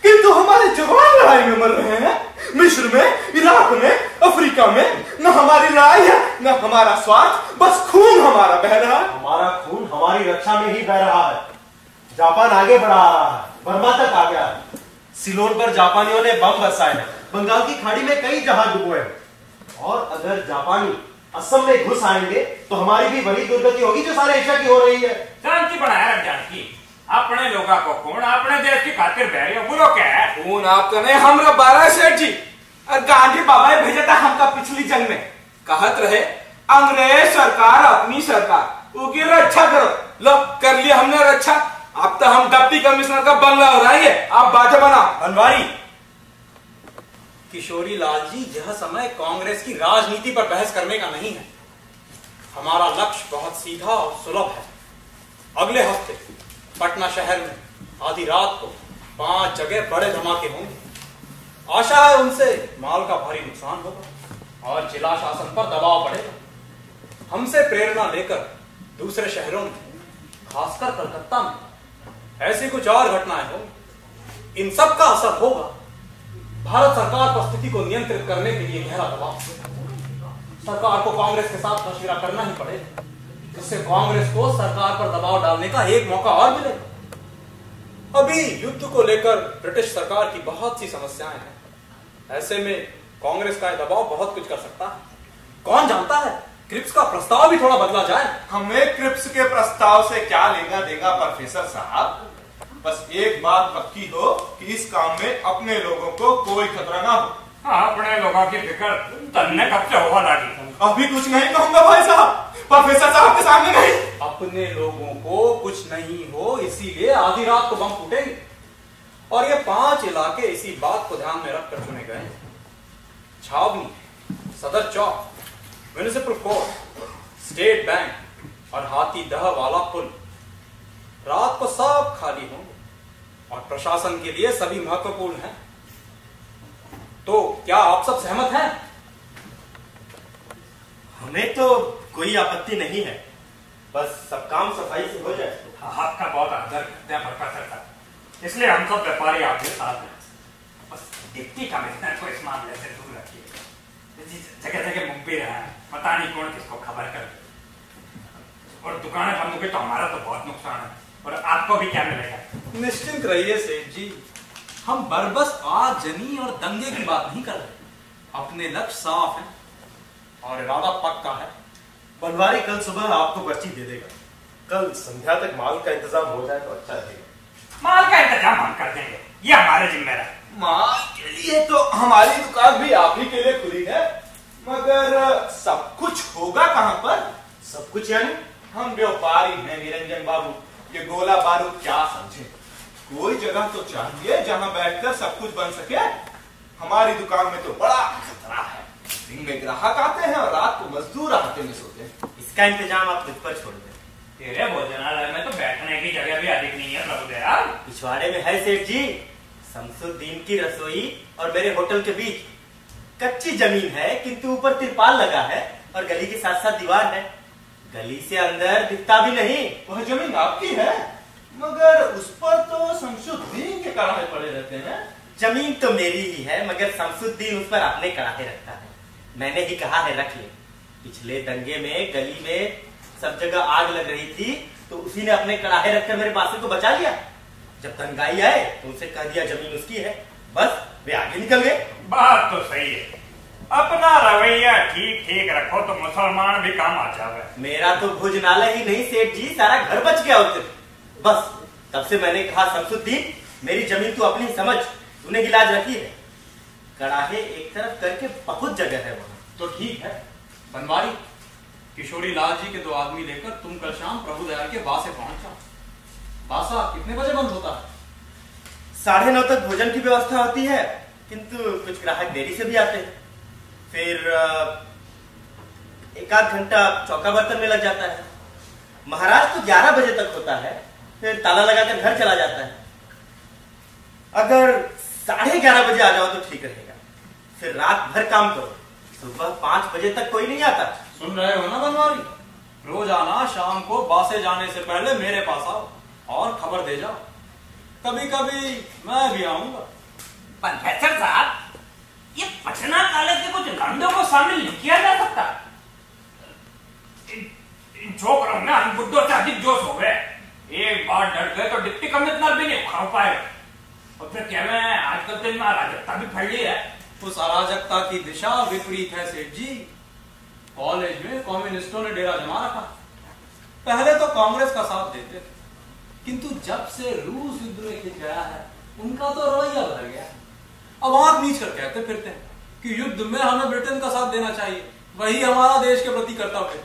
किंतु जो हमारे जवान लड़ाई में मर रहे हैं, मिस्र में, इराक में, अफ्रीका में, न हमारी लड़ाई है न हमारा स्वार्थ, बस खून हमारा बह रहा है। हमारा खून हमारी रक्षा में ही बह रहा है। जापान आगे बढ़ा रहा है, बर्मा तक आ गया है। सिलोन पर जापानियों ने बम बरसाए हैं, बंगाल की खाड़ी में कई जहाज डुबोए हैं। और अगर जापानी असम में घुस आएंगे तो हमारी भी वही दुर्गति होगी जो सारे एशिया की हो रही है। शांति बनाए रख जानकी, अपने लोगों को खून अपने देश की खातिर बह रही हो, बोलो क्या है? खून आपका नहीं, हमरा 12 सेठ जी और गांधी बाबा भेजा था हमका पिछली जंग में। कहत रहे अंग्रेज सरकार अपनी सरकार उसकी रक्षा करो। लो कर लिया हमने रक्षा। अब तो हम डिप्टी कमिश्नर का बंगला हो रहा है, आप बातें बना। बनवारी, किशोरी लाल जी, यह समय कांग्रेस की राजनीति पर बहस करने का नहीं है। हमारा लक्ष्य बहुत सीधा और सुलभ है। अगले हफ्ते पटना शहर में आधी रात को 5 जगह बड़े धमाके होंगे। आशा है उनसे माल का भारी नुकसान होगा और जिला शासन पर दबाव पड़ेगा। हमसे प्रेरणा लेकर दूसरे शहरों में, खासकर कलकत्ता में ऐसी कुछ और घटनाएं होंगी। इन सब का असर होगा भारत सरकार पर स्थिति को नियंत्रित करने के लिए गहरा दबाव। सरकार को कांग्रेस के साथ मशविरा करना ही पड़ेगा, जिससे कांग्रेस को सरकार पर दबाव डालने का एक मौका और मिलेगा। अभी युद्ध को लेकर ब्रिटिश सरकार की बहुत सी समस्याएं हैं। ऐसे में कांग्रेस का दबाव बहुत कुछ कर सकता है। कौन जानता है, क्रिप्स का प्रस्ताव भी थोड़ा बदला जाए। हमें क्रिप्स के प्रस्ताव से क्या लेना देगा प्रोफेसर साहब? बस एक बात पक्की हो कि इस काम में अपने लोगों को कोई खतरा ना हो। हाँ, अपने लोगों की फिक्र तन्ने कब से होगा लगी। अभी कुछ नहीं कहूंगा भाई साहब, प्रोफेसर साहब के सामने नहीं। अपने लोगों को कुछ नहीं हो, इसीलिए आधी रात को बम फूटेंगे। और ये 5 इलाके इसी बात को ध्यान में रखकर चुने गए हैं। छावनी, सदर चौक, म्युनिसिपल कोर्ट, स्टेट बैंक और हाथीदह वाला पुल रात को सब खाली होंगे और प्रशासन के लिए सभी महत्वपूर्ण हैं। तो क्या आप सब सहमत हैं? हमें तो कोई आपत्ति नहीं है, बस सब काम सफाई से हो जाए। आपका बहुत आदर करते हैं प्रोफेसर साहब, इसलिए हम सब व्यापारी आपके साथ हैं। बस डिप्टी कमिश्नर को इस मामले से दूर रखिए। जगह जगह मुखबिर है, पता नहीं कौन किसको खबर कर। और दुकानें बंद हो गई तो हमारा तो बहुत नुकसान है, और आपको भी क्या मिलेगा? निश्चिंत रहिए सेठ जी, हम बरबस आगजनी और दंगे की बात नहीं कर रहे। अपने लक्ष्य साफ है और इरादा पक्का है। बनवारी कल सुबह आपको पर्ची दे देगा। कल संध्या तक माल का इंतजाम हो जाए तो अच्छा रहेगा। माल का इंतजाम हम कर देंगे, ये हमारे जिम्मेदार है। माल के लिए तो हमारी दुकान भी आप ही के लिए खुली है, मगर सब कुछ होगा कहाँ पर? सब कुछ यानी? हम व्यापारी हैं निरंजन बाबू, ये गोला बारूद क्या समझे? कोई जगह तो चाहिए जहां बैठकर सब कुछ बन सके। हमारी दुकान में तो बड़ा खतरा है, दिन में ग्राहक आते हैं और रात को मजदूर आते में सोते हैं। इसका इंतजाम आप मुझ पर छोड़ दें। तेरे भोजनालय में तो बैठने की जगह भी अधिक नहीं है प्रभुदयाल। पिछवाड़े में है सेठ जी, शमसुद्दीन की रसोई और मेरे होटल के बीच कच्ची जमीन है, किंतु ऊपर तिरपाल लगा है और गली के साथ साथ दीवार है। गली से अंदर दिखता भी नहीं। वह जमीन आपकी है, मगर उस पर तो शमसुद्दीन के कड़ाहे पड़े रहते हैं। जमीन तो मेरी ही है, मगर शमसुद्दीन उस पर अपने कड़ाहे रखता है। मैंने ही कहा है रख ले। पिछले दंगे में गली में सब जगह आग लग रही थी तो उसी ने अपने कड़ाहे रखकर मेरे पासे को बचा लिया। जब दंगाई आए तो उसे कह दिया जमीन उसकी है, बस वे आगे निकल गए। बात तो सही है, अपना रवैया ठीक ठीक रखो तो मुसलमान भी काम आ जावे। मेरा तो भोजनालय ही नहीं सेठ जी, सारा घर बच गया उस दिन। बस तब से मैंने कहा शमसुद्दीन, मेरी जमीन तू अपनी समझ, तूने इलाज रखी है। कड़ाहे एक तरफ करके बहुत जगह है वहां। तो ठीक है बनवारी, किशोरी लाल जी के 2 आदमी लेकर तुम कल शाम प्रभुदयाल के बासे पहुंच जाओ। बासा कितने बजे बंद होता है? 9:30 तक भोजन की व्यवस्था होती है, किंतु कुछ ग्राहक देरी से भी आते हैं। फिर 1-8 घंटा चौका बर्तन में लग जाता है। महाराज तो 11 बजे तक होता है, फिर ताला लगाकर घर चला जाता है। अगर 11:30 बजे आ जाओ तो ठीक रहेगा। फिर रात भर काम करो, सुबह 5 बजे तक कोई नहीं आता। सुन रहे हो ना बनवारी, रोजाना शाम को बासे जाने से पहले मेरे पास आओ और खबर दे जाओ। कभी कभी मैं भी आऊंगा। प्रोफेसर साहब, ये पटना कॉलेज के कुछ लंडों को शामिल नहीं किया जा सकता? जो करो ना, हम बुड्ढों से अधिक जोश हो गए। एक बार डर गए तो डिप्टी कमिश्नर भी नहीं उखाड़ पाएगा। और फिर क्या है, आजकल तो इनमें अराजकता भी फैली है। उस अराजकता की दिशा विपरीत है सेठ जी। कॉलेज में कम्युनिस्टों ने डेरा जमा रखा। पहले तो कांग्रेस का साथ देते थे, किंतु जब से रूस युद्ध में खिंच गया है, उनका तो रवैया बदल गया। अब आंख नीच कर कहते फिरते हैं कि युद्ध में हमें ब्रिटेन का साथ देना चाहिए, वही हमारा देश के प्रति कर्तव्य है।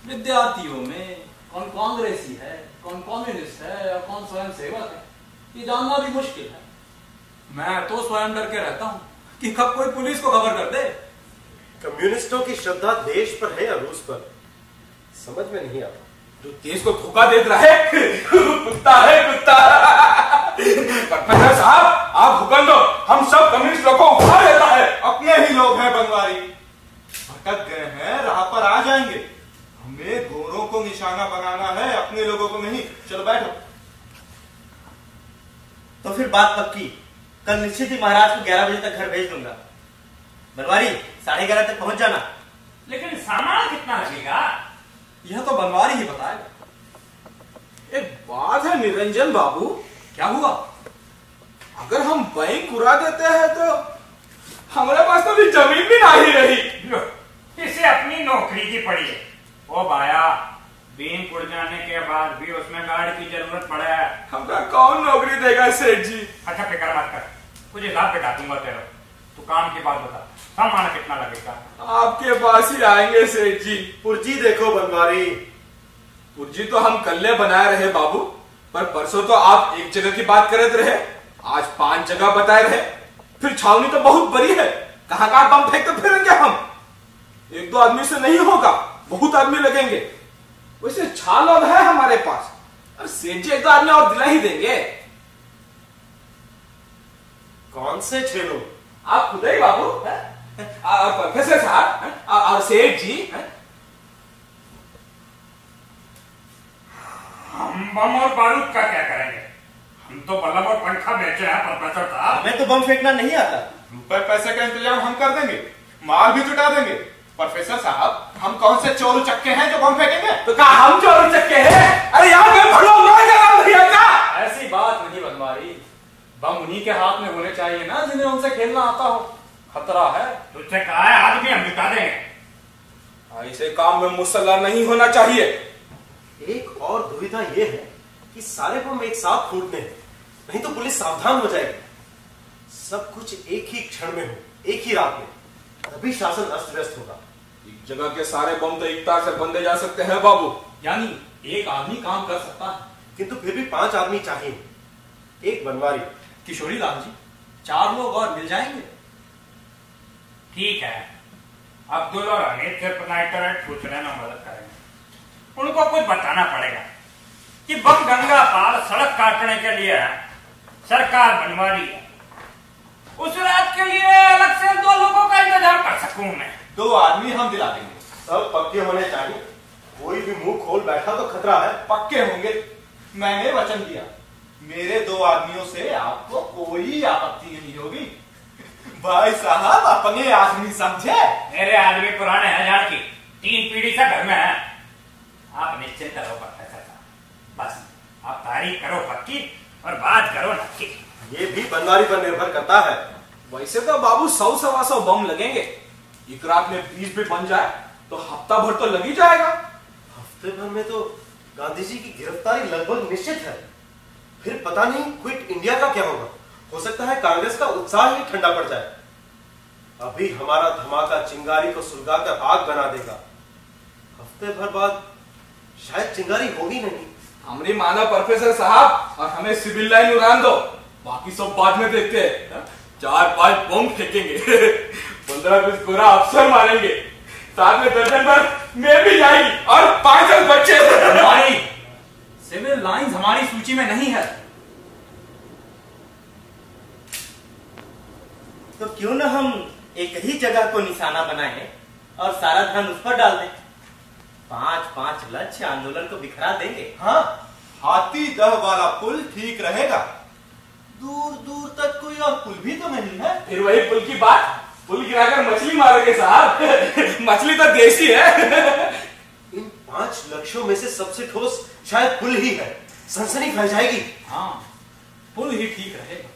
विद्यार्थियों में कौन कांग्रेसी है, कौन कम्युनिस्ट है और कौन स्वयं सेवक है, ये जानना भी मुश्किल है। मैं तो स्वयं डर के रहता हूं कि कब कोई पुलिस को खबर कर दे। कम्युनिस्टों की श्रद्धा देश पर है या रूस पर, समझ में नहीं आता। जो देश को धोखा देता है कुत्ता है, कुत्ता। प्रोफेसर साहब, आप हुक्म दो, हम सब कम्युनिस्ट लोगों को उठा देता है। अपने ही लोग हैं बनवारी, भटक गए हैं, राह पर आ जाएंगे। हमें गोरों को निशाना बनाना है, अपने लोगों को नहीं। चलो बैठो। तो फिर बात पक्की, कल निश्चित ही महाराज को 11 बजे तक घर भेज दूंगा। बनवारी 11:30 तक पहुंच जाना। लेकिन सामान कितना लगेगा? यह तो बनवारी ही बताएगा। एक बात है निरंजन बाबू, क्या हुआ? अगर हम बैंक उड़ा देते हैं तो हमारे पास तो भी जमीन भी नहीं रही। इसे अपनी नौकरी की पड़ी है। ओ भाया, बैंक उड़ जाने के बाद भी उसमें गार्ड की जरूरत पड़ा है। हमका कौन नौकरी देगा सेठ जी? अच्छा फिक्र मत कर, कुछ हिसाब बिठा दूंगा तेरा। तू काम की बात बता, सामान कितना लगेगा? आपके पास ही आएंगे सेठ जी। पुर्जी देखो बनवारी। पुर्जी तो हम कल्ले बनाए रहे बाबू, पर परसों तो आप एक जगह की बात करते रहे, आज 5 जगह बताए रहे। फिर छावनी तो बहुत बड़ी है, कहां कहां बम फेंकते फिरेंगे हम? 1-2 आदमी से नहीं होगा, बहुत आदमी लगेंगे। वैसे 6 लोग है हमारे पास, और सेठ जी 1-2 आदमी और दिला ही देंगे। कौन से 6 लोग? आप खुद ही बाबू, प्रोफेसर साहब और सेठ जी। हम बम और बारूद का क्या करेंगे? हम तो बल्लभ और पंखा बेचे हैं प्रोफेसर साहब। हमें तो बम फेंकना नहीं आता। रुपए पैसे का इंतजाम हम कर देंगे, माल भी जुटा देंगे। प्रोफेसर साहब, हम कौन से चोर चक्के हैं जो बम फेंकेंगे? तो कहा हम चोर चक्के हैं? अरे यहाँ पे भड़ो मार का। ऐसी बात नहीं बनवारी, बम उन्हीं के हाथ में होने चाहिए ना जिन्हें उनसे खेलना आता हो। खतरा है। तुझसे कहा है, आज भी हम जुटा देंगे। ऐसे काम में मुसल्ला नहीं होना चाहिए। एक और दुविधा यह है कि सारे बम एक साथ फूटने हैं, नहीं तो पुलिस सावधान हो जाएगी। सब कुछ एक ही क्षण में हो, एक ही रात में, तभी शासन अस्त व्यस्त होगा। एक जगह के सारे बम तो एक तार से बंधे जा सकते हैं बाबू। यानी एक आदमी काम कर सकता है, किंतु फिर भी 5 आदमी चाहिए। एक बनवारी, किशोरी लाल जी, 4 लोग और मिल जाएंगे। ठीक है, अब्दुल और अनिल से नाइटरेट पूछने में मदद करेंगे। उनको कुछ बताना पड़ेगा कि बम गंगा पार सड़क काटने के लिए है, सरकार बनवा रही है। उस रात के लिए अलग से 2 लोगों का इंतजाम कर सकूं मैं। 2 आदमी हम दिला देंगे। सब पक्के होने चाहिए, कोई भी मुंह खोल बैठा तो खतरा है। पक्के होंगे, मैंने वचन दिया। मेरे 2 आदमियों से आपको कोई आपत्ति नहीं होगी। भाई साहब, अपने आदमी समझे? मेरे आदमी पुराने हैं जान की, 3 पीढ़ी से घर में है। आप निश्चिंत रहो प्रोफेसर साहब, बस आप तारीफ करो पक्की और बात करो नक्की। ये भी बनवारी पर निर्भर करता है। वैसे तो बाबू 100-125 बम लगेंगे। एक रात में 20 भी बन जाए तो हफ्ता भर तो लग ही जाएगा। हफ्ते भर में तो गांधी जी की गिरफ्तारी लगभग निश्चित है। फिर पता नहीं क्विट इंडिया का क्या होगा। हो सकता है कांग्रेस का उत्साह ही ठंडा पड़ जाए। अभी हमारा धमाका चिंगारी को सुलगाकर आग बना देगा। हफ्ते भर बाद शायद चिंगारी होगी नहीं। हमने माना प्रोफेसर साहब, और हमें सिविल लाइन उड़ान दो, बाकी सब बाद में देखते हैं। 4-5 बम फेंकेंगे, 15-20 गोरा अफसर मारेंगे, साथ में दर्जन भर मैं भी जाएगी और 5 बच्चे। हमारी सिविल लाइंस हमारी सूची में नहीं है। तो क्यों न हम एक ही जगह को निशाना बनाएं और सारा ध्यान उस पर डाल दें। 5-5 लक्ष्य आंदोलन को बिखरा देंगे। हाँ, हाथी दह वाला पुल ठीक रहेगा। दूर दूर तक कोई और पुल भी तो नहीं है। फिर वही पुल की बात, पुल गिराकर मछली मारोगे साहब। मछली तो देसी है। इन 5 लक्ष्यों में से सबसे ठोस शायद पुल ही है। सनसनी फैल जाएगी। हाँ, पुल ही ठीक रहेगा,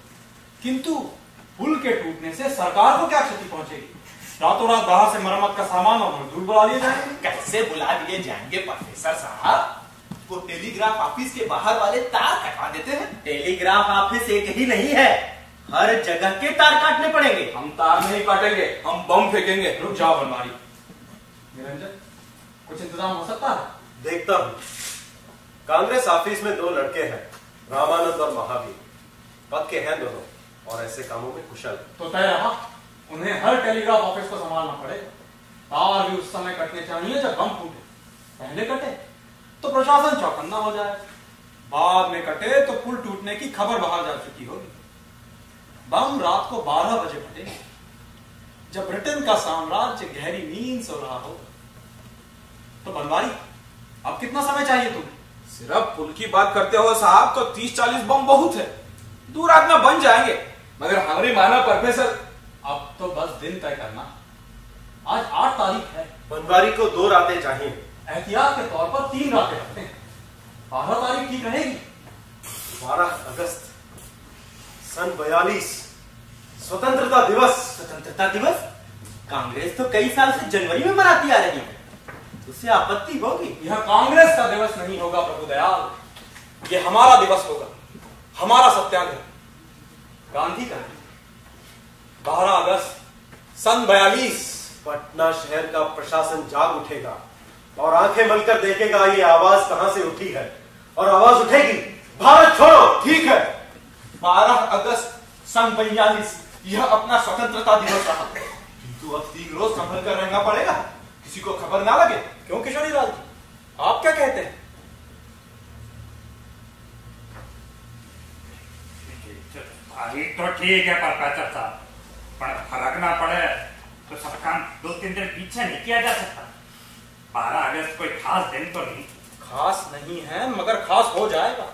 किंतु पुल के टूटने से सरकार को क्या क्षति पहुंचेगी? रातों रात बाहर से मरम्मत का सामान और मजदूर बुला लिए जाएंगे। कैसे बुला लिए जाएंगे प्रोफेसर साहब? वो टेलीग्राफ ऑफिस के बाहर वाले तार कटवा देते हैं। टेलीग्राफ ऑफिस एक ही नहीं है, हर जगह के तार काटने पड़ेंगे। हम तार नहीं काटेंगे, हम बम फेंकेंगे। रुक जाओ बनवारी। निरंजन, कुछ इंतजाम हो सकता है? देखता हूं। कांग्रेस ऑफिस में 2 लड़के हैं, रामानंद और महावीर। पक्के हैं दोनों और ऐसे कामों में कुशल। तो तय रहा, उन्हें हर टेलीग्राफ ऑफिस को संभालना पड़ेगा। तार भी उस समय कटने चाहिए जब बम फूटे। पहले कटे तो प्रशासन चौकन्ना हो जाए, बाद में कटे तो पुल टूटने की खबर बाहर जा चुकी होगी। बम रात को 12 बजे फटेंगे, जब ब्रिटेन का साम्राज्य गहरी नींद सो रहा होगा। तो बनवारी, अब कितना समय चाहिए तुम्हें? सिर्फ पुल की बात करते हो साहब तो 30-40 बम बहुत है, 2 रात में बन जाएंगे। मगर हमारी माना प्रोफेसर, अब तो बस दिन तय करना। आज 8 तारीख है। बनवारी को 2 रातें चाहिए। एहतियात के तौर पर 3 रातें रखते हैं। 12 तारीख ठीक रहेगी। 12 अगस्त सन 42, स्वतंत्रता दिवस। स्वतंत्रता दिवस कांग्रेस तो कई साल से जनवरी में मनाती आ रही है, उससे आपत्ति होगी? यह कांग्रेस का दिवस नहीं होगा प्रभु दयाल, यह हमारा दिवस होगा, हमारा सत्याग्रह। गांधी का 12 अगस्त सन 42। पटना शहर का प्रशासन जाग उठेगा और आंखें मलकर देखेगा ये आवाज कहां से उठी है, और आवाज उठेगी, भारत छोड़ो। ठीक है, 12 अगस्त सन 42 यह अपना स्वतंत्रता दिवस रहा, किंतु अब 3 रोज संभल कर रहना पड़ेगा, किसी को खबर ना लगे। क्यों किशोरी लाल जी, आप क्या कहते हैं? तारीख तो ठीक है प्रोफेसर साहब, पर फर्क ना पड़े तो सब काम 2-3 दिन पीछे नहीं किया जा सकता। 12 अगस्त कोई खास दिन तो नहीं। खास नहीं है मगर खास हो जाएगा।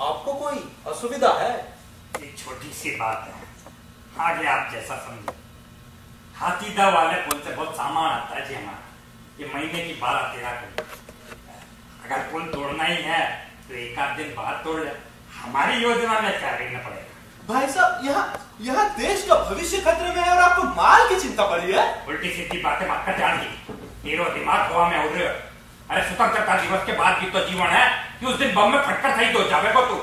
आपको कोई असुविधा है? एक छोटी सी बात है, आगे आप जैसा समझे। हाथीदह वाले पुल से बहुत सामान आता है जी हमारा, ये महीने की 12-13 किलो। अगर पुल तोड़ना ही है तो 1 दिन बाद तोड़ ले, हमारी योजना में क्या देखना पड़ेगा। भाई साहब, यहाँ देश का भविष्य खतरे में है और आपको माल की चिंता पड़ी है। उल्टी सीधी बातें मत कर जान दी, तेरो दिमाग हवा में उड़ रहे हो। अरे स्वतंत्रता दिवस के बाद भी तो जीवन है कि उस दिन बम में फटकर सही हो जावे को तू।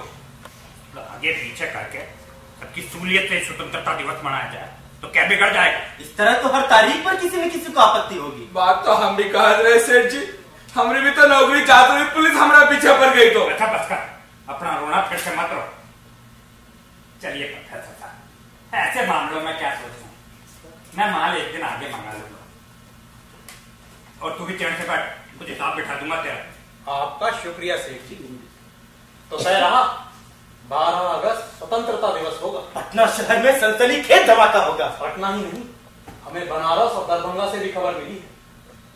तो आगे पीछे करके सबकी सहूलियत से स्वतंत्रता दिवस मनाया जाए तो क्या बिगड़ जाएगा? इस तरह तो हर तारीख पर किसी न किसी को आपत्ति होगी। बात तो हम भी कह रहे सेठ जी, हमने भी तो नौकरी चाहते हुए पुलिस हमारा पीछे पड़ गई। तो अच्छा बस कर, अपना रोना फिर से मत रो। चलिए प्रोफेसर साहब, ऐसे मामलों में क्या सोचूं, मैं माल एक दिन आगे मंगा लूंगा और तू भी चैन से बैठ, कुछ हिसाब बिठा दूंगा तेरा। आपका शुक्रिया सेठ जी। तो तय रहा, 12 अगस्त स्वतंत्रता दिवस होगा। पटना शहर में सनसनी खेज धमाका होगा। पटना ही नहीं, हमें बनारस और दरभंगा से भी खबर मिली है,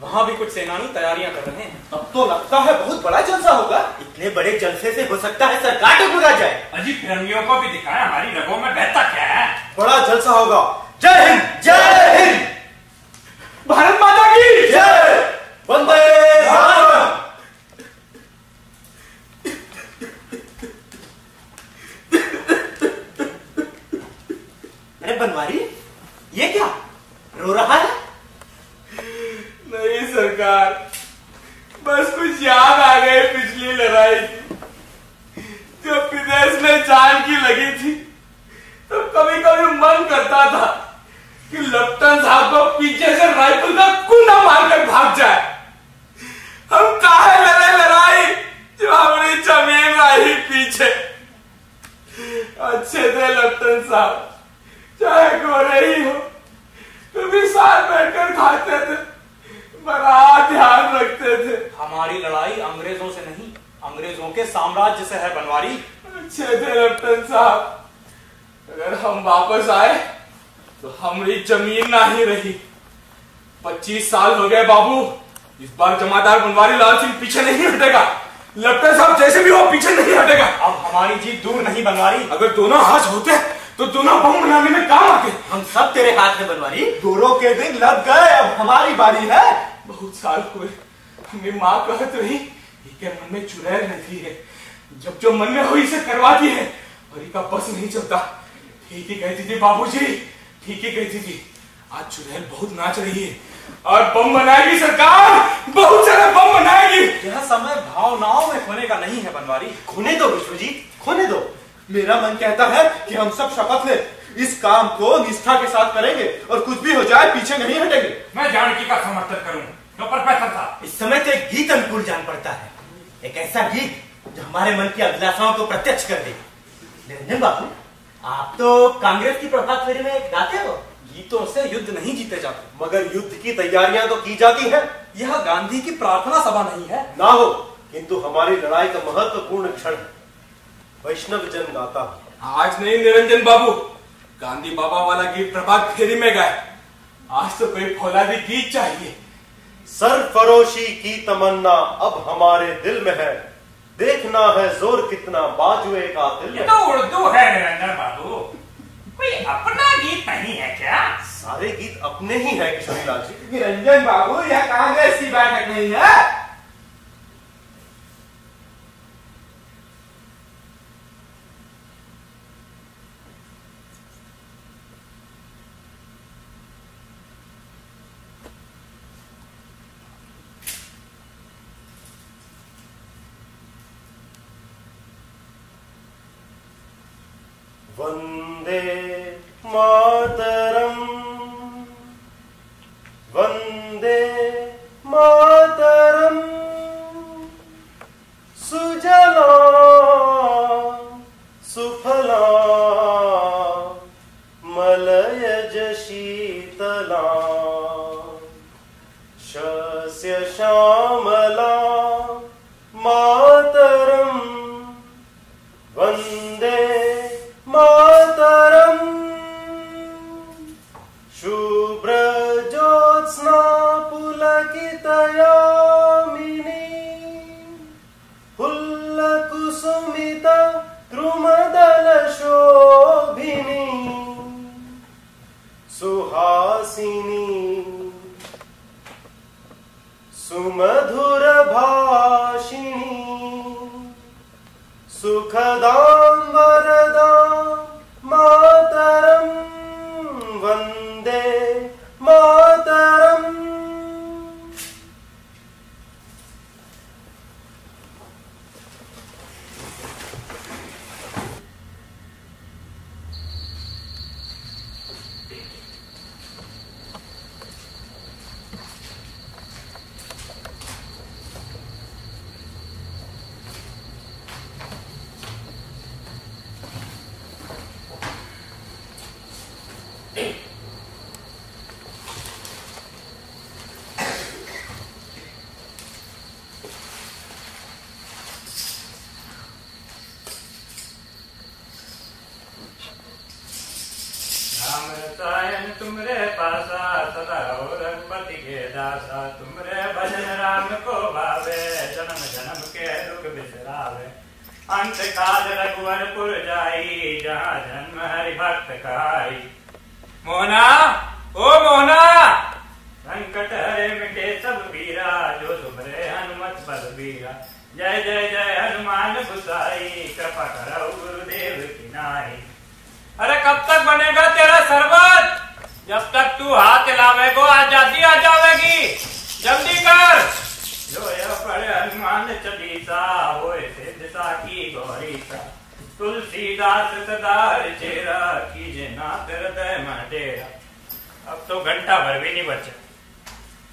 वहां भी कुछ सेनानी तैयारियां कर रहे हैं। तब तो लगता है बहुत बड़ा जलसा होगा। इतने बड़े जलसे से हो सकता है सरकार डगमगा जाए। अजी फिरंगियों को भी दिखाएं हमारी रगों में बहता क्या है। बड़ा जलसा होगा। जय हिंद, जय हिंद। भारत माता की जय। वंदे मातरम। अरे बनवारी, ये क्या रो रहा है? नहीं सरकार, बस कुछ याद आ गए पिछली लड़ाई की। जब विदेश में जान की लगी थी तो कभी कभी मन करता था कि लेफ्टिनेंट साहब को पीछे से राइफल का कुंडा मारकर भाग जाए। हम काहे लड़े लड़ाई जो हमारी जमीन रही पीछे। अच्छे थे लेफ्टिनेंट साहब, चाहे गोरे ही हो, कभी साथ बैठकर खाते थे, बड़ा ध्यान रखते थे। हमारी लड़ाई अंग्रेजों से नहीं, अंग्रेजों के साम्राज्य से है बनवारी। अच्छे थे लेफ्टिनेंट साहब, अगर हम वापस आए तो हमारी जमीन ना ही रही। 25 साल हो गए बाबू, इस बार जमादार बनवारी लाल सिंह पीछे नहीं हटेगा। लगता है साहब जैसे भी वो पीछे नहीं हटेगा। अब हमारी जीत दूर नहीं बनवारी। अगर दोनों हाथ होते तो दोनों बम बनाने में काम आते। हम सब तेरे हाथ में बनवारी। दोनों के दिन लग गए, अब हमारी बारी है। बहुत साल हुए मेरी माँ कहत रही के मन में चुड़ैल रहती है, जब जो मन में हो इसे करवाती है और इनका बस नहीं चलता। ठीक ही कहती थी बाबूजी, ठीक ही कहती थी। आज चुड़ैल बहुत नाच रही है और बम बनाएगी सरकार, बहुत सारे बम बनाएगी। यह समय भावनाओं में खोने का नहीं है बनवारी। खोने दो विश्वजीत, खोने दो। मेरा मन कहता है कि हम सब शपथ ले, इस काम को निष्ठा के साथ करेंगे और कुछ भी हो जाए पीछे नहीं हटेंगे। मैं जानकी का समर्थन करूंगा। तो प्रोफेसर साहब, इस समय तो एक गीत अनुकूल जान पड़ता है, एक ऐसा गीत जो हमारे मन की अभिलाषाओं को प्रत्यक्ष कर दे। निरंजन बाबू, आप तो कांग्रेस की प्रभात फेरी में गाते हो। गीतों से युद्ध नहीं जीते जाते, मगर युद्ध की तैयारियां तो की जाती हैं। यह गांधी की प्रार्थना सभा नहीं है। ना हो, किंतु हमारी लड़ाई का महत्वपूर्ण क्षण है। वैष्णव जन गाता है। आज नहीं निरंजन बाबू, गांधी बाबा वाला गीत प्रभात फेरी में गाए। आज तो कोई फौलादी गीत चाहिए। सरफरोशी की तमन्ना अब हमारे दिल में है, देखना है जोर कितना बाजुए का दिल ये में। तो उर्दू है निरंजन बाबू, कोई अपना गीत नहीं है क्या? सारे गीत अपने ही हैं किशोरीलाल जी। निरंजन बाबू, यह कांग्रेस की बैठक नहीं है। वंदे मातरम, वंदे मातरम, सुजला सुफला मलयज शीतला, शस्य श्यामला मातरम, वंदे मातरम, शुभ्र ज्योत्स्ना पुलकितयामिनी, फुल्लकुसुमित द्रुमदल शोभिनी, सुहासिनी, सुमधुर भाषिणी, सुखदां वरदां मातरम, वंदे मातरम। तुमरे पासा सदा हो रघुपति के दासा, तुमरे भजन राम को भावे, जन्म जन्म के दुख बिसरावे। अंत काल रघुवरपुर जाई, जहाँ जन्म हरि भक्त कहाई। मोहना, ओ मोहना, संकट हरे मिटे सब पीरा, जो तुमरे हनुमत बलबीरा। जय जय जय हनुमान गुसाई, कृपा करो गुरुदेव की नाई। अरे कब तक बनेगा तेरा सरबत? जब तक तू हाथ लावेगो आजादी आ जावेगी। जल्दी कर। जो यह पढ़े हनुमान चालीसा, होए सिद्ध साखी गौरी सा। तुलसीदास सदा चेरा, कीजे नाथ हृदय में डेरा। अब तो घंटा भर भी नहीं बचा।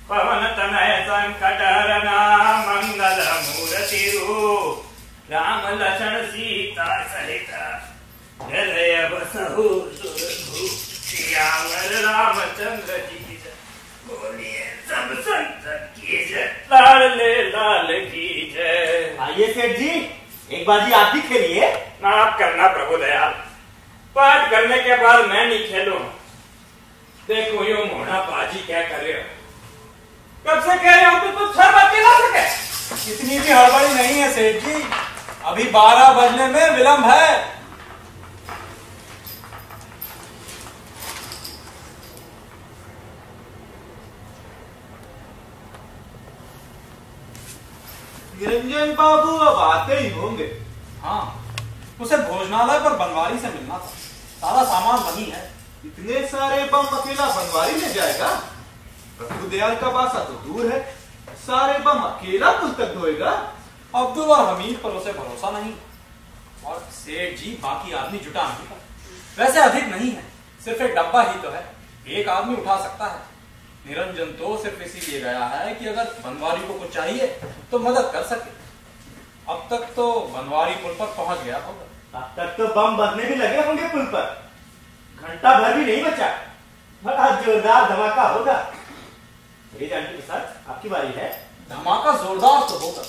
पवन तनय संकट हरना, मंगल मूर्ति रूप, राम लक्ष्मण सीता सहिता, हृदय बसहु सुरभु। श्यामल रामचंद्र जी की जय, बोलिए सब संतन की जय, लाडले लाल की जय। आइए सेठ जी, एक बाजी आप भी खेलिए। माफ करना प्रभु दयाल, पाठ करने के बाद मैं नहीं खेलूं। देखो यो मोहना बाजी क्या कर रहे हो। कब से कह रहे हो कि तुम शरबत पिला सके। इतनी भी हड़बड़ी नहीं है सेठ जी, अभी 12 बजने में विलंब है। निरंजन बाबू अब आते ही होंगे। हाँ, उसे भोजनालय पर बनवारी से मिलना था, सारा सामान वही है। इतने सारे बम अकेला बनवारी में जाएगा? प्रभु दयाल का बासा तो दूर है, सारे बम अकेला पुल तक ढोएगा? अब्दुल और हमीद पर उसे भरोसा नहीं, और सेठ जी बाकी आदमी जुटा नहीं पर। वैसे अधिक नहीं है, सिर्फ एक डब्बा ही तो है, एक आदमी उठा सकता है। निरंजन तो सिर्फ इसीलिए गया है कि अगर बनवारी को कुछ चाहिए तो मदद कर सके। अब तक तो बनवारी पुल पर पहुंच गया होगा। अब तक तो बम बजने भी लगे होंगे पुल पर, घंटा भर भी नहीं बचा। बड़ा जोरदार धमाका होगा। जानकी प्रसाद, आपकी बारी है। धमाका जोरदार तो होगा,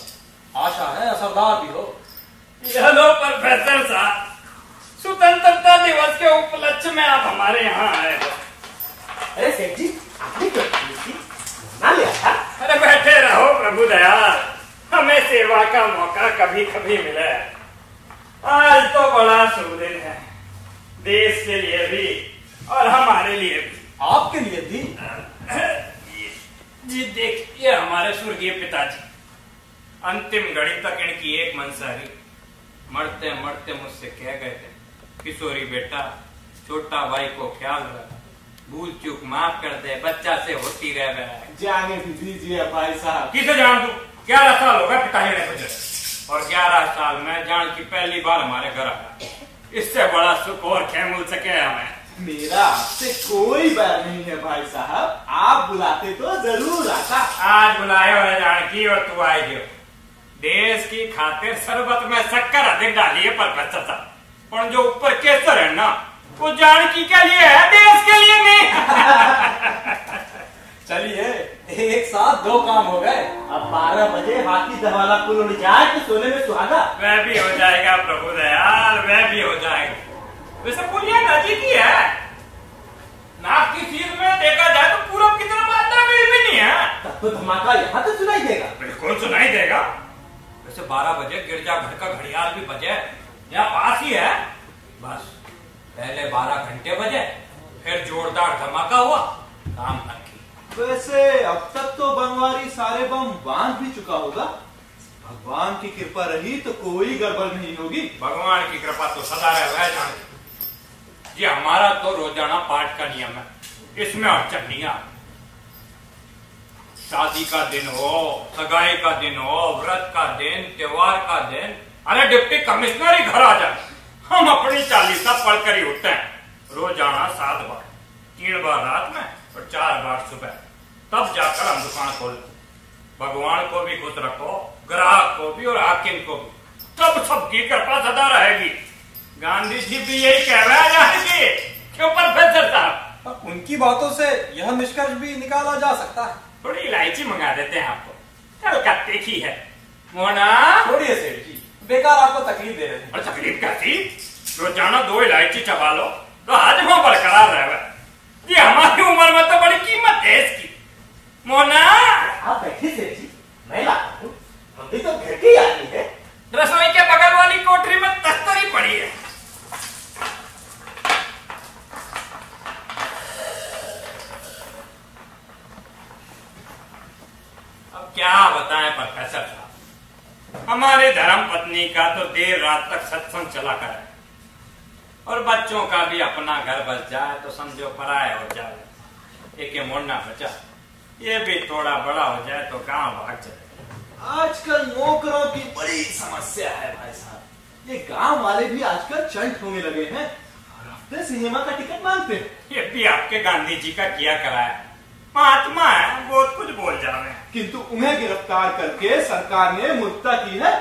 आशा है असरदार भी हो। हेलो प्रोफेसर साहब, स्वतंत्रता दिवस के उपलक्ष्य में आप हमारे यहाँ आए हो। अरे सेठ जी, आपने क्यों ना लिया था? अरे बैठे रहो प्रभु दयाल, हमें सेवा का मौका कभी कभी मिले। आज तो बड़ा शुभ दिन है, देश के लिए भी और हमारे लिए भी। आपके लिए भी? जी देखिए, हमारे स्वर्गीय पिताजी अंतिम घड़ी तक इनकी एक मंशा रही। मरते मरते मुझसे कह गए थे, किशोरी बेटा, छोटा भाई को ख्याल रख, भूल चूक माफ कर दे, बच्चा से होती रह गया है। जाने भी दीजिए भाई साहब। किसे जान दूं? 11 साल हो गए पिताजी ने मुझे, और 11 साल में जान की पहली बार हमारे घर आया। इससे बड़ा सुख और क्या मिल सके हमें? मेरा आपसे कोई बैर नहीं है भाई साहब, आप बुलाते तो जरूर आता। आज बुलाए हो जानकी और तू आई जो। देश की खातिर शरबत में शक्कर अधिक डाली है प्रोफेसर साहब, पर जो ऊपर केसर है ना, वो जानकी के लिए है, देश के लिए नहीं। चलिए, एक साथ 2 काम हो गए। अब 12 बजे हाथी दरवाजा पुल उड़ जाए तो सोने में सुहागा। वह भी हो जाएगा प्रभु दयाल, वह भी हो जाएगा। वैसे पुलिया नदी की है, नाक की सीध में देखा जाए तो पूरब की तरफ मात्रा में भी नहीं है। तब तो धमाका यहाँ तो सुनाई देगा। बिल्कुल सुनाई देगा। वैसे 12 बजे गिरजाघर का घड़ियाल भी बजे, यहाँ पास ही है। बस पहले 12 घंटे बजे, फिर जोरदार धमाका हुआ, काम रखी। वैसे अब तक तो बनवारी सारे बम बांध भी चुका होगा। भगवान की कृपा रही तो कोई गड़बड़ नहीं होगी। भगवान की कृपा तो सदा रहे जाने जी। हमारा तो रोजाना पाठ का नियम है, इसमें अड़चन नहीं आ। शादी का दिन हो, सगाई का दिन हो, व्रत का दिन, त्योहार का दिन, अरे डिप्टी कमिश्नर ही घर आ जाए, हम अपनी 40 पढ़कर ही उठते हैं। रोजाना 7 बार, 3 बार रात में और 4 बार सुबह, तब जाकर हम दुकान खोलते। भगवान को भी खुश रखो, ग्राहक को भी और हाकिम को भी, तब सबकी कृपा सदा रहेगी। गांधी जी भी यही कह रहे हैं क्यों प्रोफेसर साहब? उनकी बातों से यह निष्कर्ष भी निकाला जा सकता है। थोड़ी इलायची मंगा देते हैं आपको, कलकत्ते की है। मोना छोड़िए सेठ जी, बेकार आपको तकलीफ दे रहे थे। और तकलीफ कैसी? रोजाना 2 इलायची चबा लो तो हाजमा बरकरार रहे। जी हमारी उम्र में तो बड़ी कीमत है इसकी। मोना आप बैठिए सेठ जी, मैं लाता हूँ। हम भी तो घर की आदमी है। रसोई के बगल वाली कोठरी में तस्तरी पड़ी है। अब क्या बताएं प्रोफेसर साहब, हमारे धर्म पत्नी का तो देर रात तक सत्संग चला कर है, और बच्चों का भी अपना घर बस जाए तो समझो पराया हो जाए। एक मुन्ना बचा, ये भी थोड़ा बड़ा हो जाए तो गांव भाग जाए। आजकल नौकरों की बड़ी समस्या है भाई साहब। ये गांव वाले भी आजकल चंट होने लगे हैं और हफ्ते सिनेमा का टिकट मांगते हैं। ये भी आपके गांधी जी का किया कराया, महात्मा है, बहुत कुछ बोल जावे। किंतु उन्हें गिरफ्तार करके सरकार ने मुक्ता की है।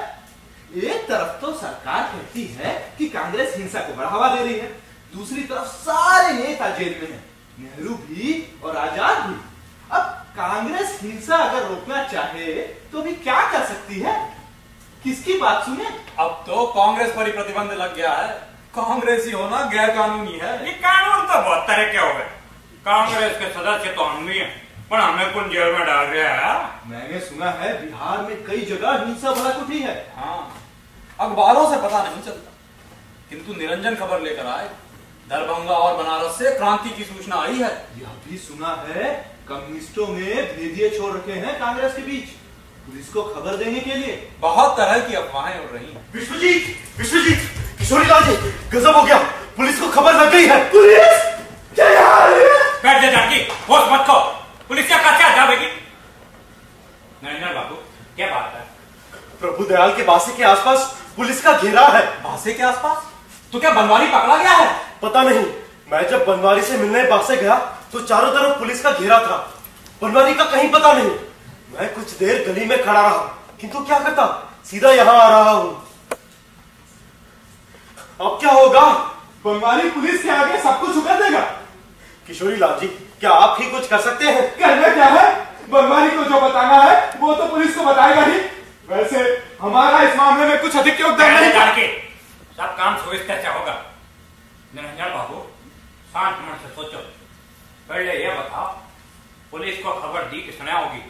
एक तरफ तो सरकार कहती है कि कांग्रेस हिंसा को बढ़ावा दे रही है, दूसरी तरफ सारे नेता जेल में हैं, नेहरू भी और आजाद भी। अब कांग्रेस हिंसा अगर रोकना चाहे तो भी क्या कर सकती है? किसकी बात सुने? अब तो कांग्रेस पर ही प्रतिबंध लग गया है। कांग्रेसी होना गैर कानूनी है। ये कानून तो बहुत तरह के हो गए। कांग्रेस के सदस्य तो हम भी हैं, पर हमें कौन जेल में डाल रहा है? मैंने सुना है बिहार में कई जगह हिंसा भड़क उठी है। हाँ, अखबारों से पता नहीं चलता, किंतु निरंजन खबर लेकर आए। दरभंगा और बनारस से क्रांति की सूचना आई है। यह भी सुना है कम्युनिस्टों ने भेदिए छोड़ रखे हैं कांग्रेस के बीच, पुलिस को खबर देने के लिए। बहुत तरह की अफवाहें उड़ रही हैं। विश्वजीत, किशोरीलाल जी, गजब हो गया, पुलिस को खबर लग गई है। पुलिस क्या यार? बैठ जा जानकी, होश मत खो, पुलिस क्या कैसे आ जाएगी? निरंजन बाबू, क्या बात है? प्रभु दयाल के बासे के आसपास पुलिस का घेरा है। बासे के आसपास? तो क्या बनवारी पकड़ा गया है? पता नहीं, मैं जब बनवारी से मिलने बासे गया तो चारों तरफ पुलिस का घेरा था, बनवारी का कहीं पता नहीं। मैं कुछ देर गली में खड़ा रहा, किंतु क्या करता, सीधा यहाँ आ रहा हूँ। अब क्या होगा? बनवारी पुलिस के आगे सब कुछ उतर देगा। किशोरीलाल जी, क्या आप ही कुछ कर सकते हैं? करना क्या है? बनवारी को जो बताना है वो तो पुलिस को बताएगा ही। वैसे हमारा इस मामले में कुछ अधिक योगदान नहीं। जानकी, सब काम सुविस्तर से होगा। निरंजन बाबू, शांत मन से सोचो। पहले यह बताओ, पुलिस को खबर दी किसने होगी?